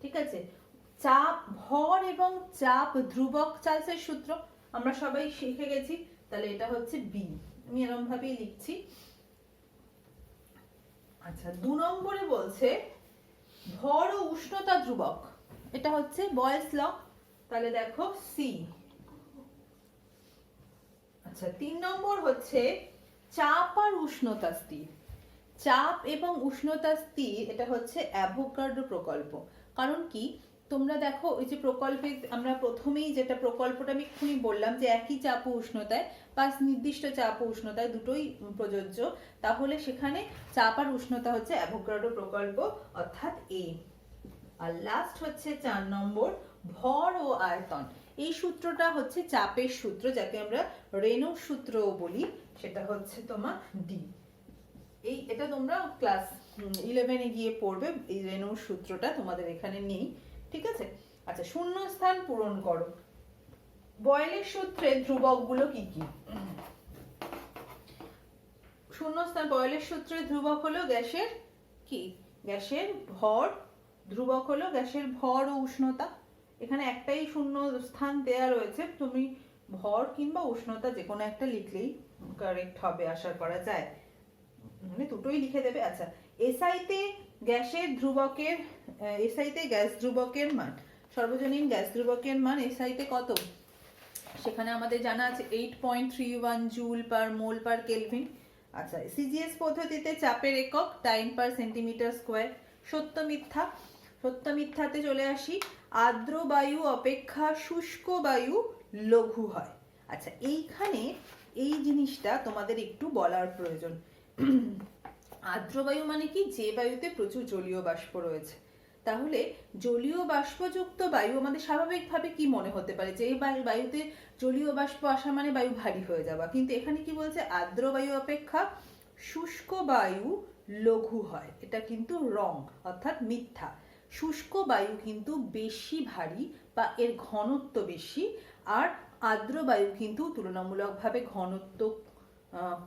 ঠিক আছে, চাপ, ভর এবং চাপ ধ্রুবক চার্লসের সূত্র আমরা সবাই শিখে গেছি। তাহলে এটা হচ্ছে বি, আমি এরকম ভাবেই লিখছি। আচ্ছা, 2 নম্বরে বলছে ভর ও উষ্ণতা ধ্রুবক, এটা হচ্ছে বয়েলস ল। তাহলে দেখো সি। আচ্ছা, 3 নম্বর হচ্ছে চাপ আর উষ্ণতা স্থির। চাপ এবং উষ্ণতা স্থির, এটা হচ্ছে অ্যাভোগাড্রো প্রকল্প। কারণ কি? তোমরা দেখো ওই যে প্রকল্পে আমরা প্রথমেই যেটা প্রকল্পটা আমি এক্ষুনি বললাম যে একই চাপ ও উষ্ণতায় বা নির্দিষ্ট চাপ ও উষ্ণতায় দুটোই প্রযোজ্য, তাহলে সেখানে চাপ আর উষ্ণতা হচ্ছে অ্যাভোগাড্রো প্রকল্প, অর্থাৎ এ। আর লাস্ট হচ্ছে 4 নম্বর ভর ও আয়তন। এই সূত্রটা হচ্ছে চাপের সূত্র, যাকে আমরা রেনল্ডস সূত্রও বলি, সেটা হচ্ছে তোমার ডি। এটা তোমরা ক্লাস 11-এ গিয়ে পড়বে, এই রেনল্ডস সূত্রটা তোমাদের এখানে নেই। ঠিক আছে, আচ্ছা, শূন্য স্থান পূরণ করো। বয়েলের সূত্রে ধ্রুবকগুলো কি কি? শূন্যস্থান, বয়েলের সূত্রে ধ্রুবক হলো গ্যাসের কি? গ্যাসের ভর। ধ্রুবক হলো গ্যাসের ভর ও উষ্ণতা। এখানে একটাই শূন্য স্থান দেয়া রয়েছে, তুমি ভর কিংবা উষ্ণতা যে কোনো একটা লিখলেই কারেক্ট হবে, আশা করা যায়। মানে দুটোই লিখে দেবে। আচ্ছা, এসআইতে গ্যাসের ধ্রুবকের, এসআইতে গ্যাস ধ্রুবকের মান, সর্বজনীন গ্যাস ধ্রুবকের মান এসআইতে কত? সেখানে আমাদের জানা আছে 8.31 জুল পার মোল পার কেলভিন। আচ্ছা, সিজিএস পদ্ধতিতে চাপের একক টাইম পার সেন্টিমিটার স্কোয়ার। সত্য মিথ্যা? সত্য মিথ্যাতে চলে আসি। আর্দ্র বায়ু অপেক্ষা শুষ্ক বায়ু লঘু হয়। আচ্ছা, এইখানে এই জিনিসটা তোমাদের একটু বলার প্রয়োজন। আর্দ্র বায়ু মানে কি? যে বায়ুতে প্রচুর জলীয় বাষ্প রয়েছে। তাহলে জলীয় বাষ্পযুক্ত বায়ু আমাদের স্বাভাবিকভাবে কি মনে হতে পারে? যে বায়ুতে জলীয় বাষ্প আসা মানে বায়ু ভারী হয়ে যাওয়া, কিন্তু এখানে কি বলছে? আর্দ্র বায়ু অপেক্ষা শুষ্ক বায়ু লঘু হয়। এটা কিন্তু রং, অর্থাৎ মিথ্যা। শুষ্ক বায়ু কিন্তু বেশি ভারী বা এর ঘনত্ব বেশি, আর আর্দ্র বায়ু কিন্তু তুলনামূলকভাবে ঘনত্ব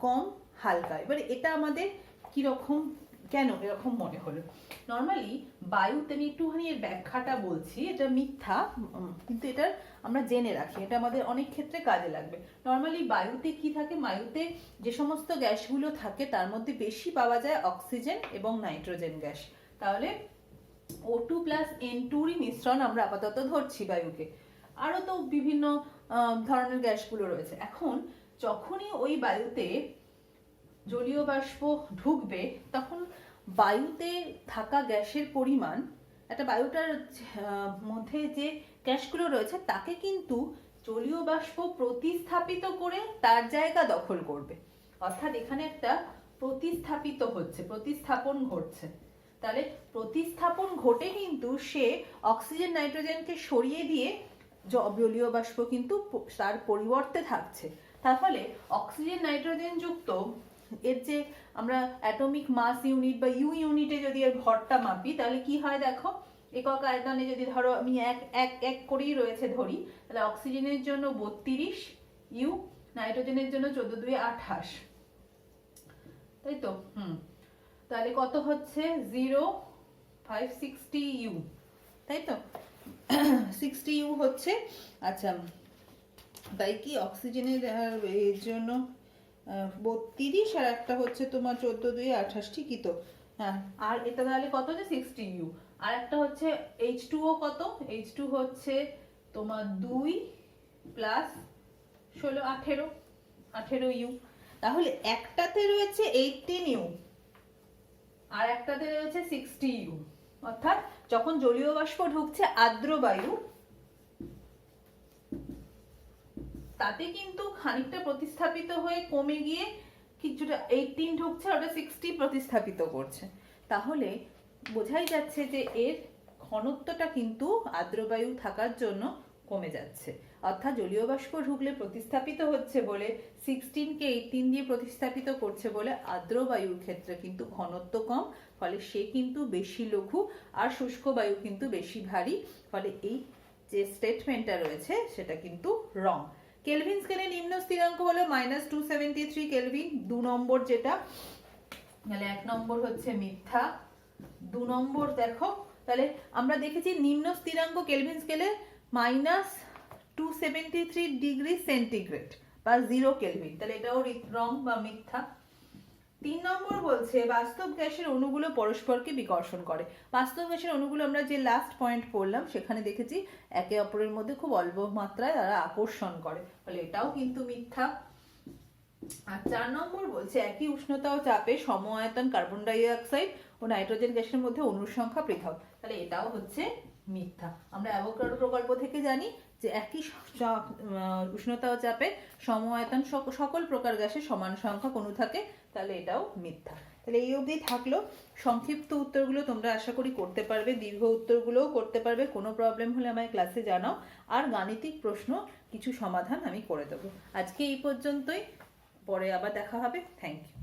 কম, হালকা। এবার এটা আমাদের কিরকম কেন এরকম মনে হলো? নর্মালি বায়ুতে, আমি একটুখানি এর ব্যাখ্যাটা বলছি, এটা মিথ্যা কিন্তু এটা আমরা জেনে রাখি, এটা আমাদের অনেক ক্ষেত্রে কাজে লাগবে। নর্মালি বায়ুতে কি থাকে, বায়ুতে যে সমস্ত গ্যাসগুলো থাকে তার মধ্যে বেশি পাওয়া যায় অক্সিজেন এবং নাইট্রোজেন গ্যাস। তাহলে O2 প্লাস N2-রই মিশ্রণ আমরা আপাতত ধরছি বায়ুকে। আরও তো বিভিন্ন ধরনের গ্যাসগুলো রয়েছে। এখন যখনই ওই বায়ুতে জলীয় বাষ্প ঢুকবে তখন বায়ুতে থাকা গ্যাসের পরিমাণ, একটা বায়ুটার মধ্যে যে গ্যাসগুলো রয়েছে তাকে কিন্তু জলীয় বাষ্প প্রতিস্থাপিত করে তার জায়গা দখল করবে। অর্থাৎ এখানে একটা প্রতিস্থাপিত হচ্ছে, প্রতিস্থাপন ঘটছে। তাহলে প্রতিস্থাপন ঘটে কিন্তু সে অক্সিজেন নাইট্রোজেনকে সরিয়ে দিয়ে জলীয় বাষ্প কিন্তু তার পরিবর্তে থাকছে। তার ফলে অক্সিজেন নাইট্রোজেন যুক্ত এর যে আমরা অ্যাটমিক মাস ইউনিট বা ইউ ইউনিটে যদি এর ভরটা মাপি তাহলে কি হয় দেখো, একক আয়তনে যদি ধরো আমি এক এক এক করেই রয়েছে ধরি, তাহলে অক্সিজেনের জন্য 32 ইউ, নাইট্রোজেনের জন্য 14×2 = 28, তাই তো? তাহলে কত হচ্ছে 0,560 ইউ, তাই তো? 60 ইউ হচ্ছে। আচ্ছা, তাই কি অক্সিজেনের এর জন্য 32 আর একটা হচ্ছে তোমার 14×2 = 28, ঠিকই তো? হ্যাঁ, আর এটা তাহলে কত হচ্ছে 60 ইউ। আর একটা হচ্ছে H2O, কত? H2 হচ্ছে তোমার 2 প্লাস 16 18 ইউ। তাহলে একটাতে রয়েছে 18 ইউ আর একটাতে রয়েছে 60 ইউ। অর্থাৎ যখন জলীয় বাষ্প ঢুকছে আর্দ্র বায়ু, তাতে কিন্তু খানিকটা প্রতিস্থাপিত হয়ে কমে গিয়ে কিছুটা 18 ঢুকছে, ওটা 60 প্রতিস্থাপিত করছে। তাহলে বোঝাই যাচ্ছে যে এর ঘনত্বটা কিন্তু আর্দ্রবায়ু থাকার জন্য কমে যাচ্ছে। অর্থাৎ জলীয় বাষ্প ঢুকলে প্রতিস্থাপিত হচ্ছে বলে 16কে 18 দিয়ে প্রতিস্থাপিত করছে বলে আর্দ্রবায়ুর ক্ষেত্রে কিন্তু ঘনত্ব কম, ফলে সে কিন্তু বেশি লঘু, আর শুষ্ক বায়ু কিন্তু বেশি ভারী। ফলে এই যে স্টেটমেন্টটা রয়েছে সেটা কিন্তু রং। কেলভিন স্কেলে নিম্ন স্থিরাঙ্ক হলো -273 কেলভিন, 2 নম্বর যেটা। তাহলে 1 নম্বর হচ্ছে মিথ্যা, 2 নম্বর দেখো, তাহলে আমরা দেখেছি নিম্ন স্থিরাঙ্ক কেলভিন স্কেলে -273 ডিগ্রি সেন্টিগ্রেড বা 0 কেলভিন, তাহলে এটাও রং বা মিথ্যা। 3 নম্বর বলছে বাস্তব গ্যাসের অণুগুলো পরস্পরকে বিকর্ষণ করে। বাস্তব গ্যাসের অণুগুলো আমরা যে লাস্ট পয়েন্ট পড়লাম সেখানে দেখেছি একে অপরের মধ্যে খুব অল্প মাত্রায় তারা আকর্ষণ করে, ফলে এটাও কিন্তু মিথ্যা। আর 4 নম্বর বলছে একই উষ্ণতা ও চাপে সম আয়তন কার্বন ডাই অক্সাইড ও নাইট্রোজেন গ্যাসের মধ্যে অণুর সংখ্যা পৃথক, তাহলে এটাও হচ্ছে মিথ্যা। আমরা অ্যাভোগাড্রো প্রকল্প থেকে জানি যে একই উষ্ণতা ও চাপে সম আয়তন সকল প্রকার গ্যাসের সমান সংখ্যক অণু থাকে, তাহলে এটাও মিথ্যা। তাহলে এই অবধি থাকলো। সংক্ষিপ্ত উত্তরগুলো তোমরা আশা করি করতে পারবে, দীর্ঘ উত্তরগুলোও করতে পারবে। কোনো প্রবলেম হলে আমায় ক্লাসে জানাও, আর গাণিতিক প্রশ্ন কিছু সমাধান আমি করে দেবো। আজকে এই পর্যন্তই, পরে আবার দেখা হবে। Thank you.